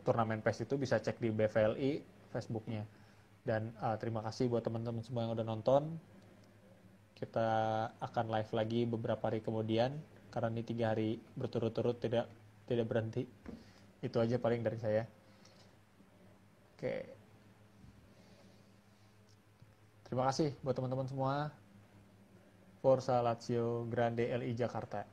turnamen PES itu bisa cek di BVLI Facebooknya. Dan terima kasih buat teman-teman semua yang udah nonton. Kita akan live lagi beberapa hari kemudian karena ini 3 hari berturut-turut tidak berhenti. Itu aja paling dari saya. Oke. Terima kasih buat teman-teman semua. Forza Lazio Grande LI Jakarta.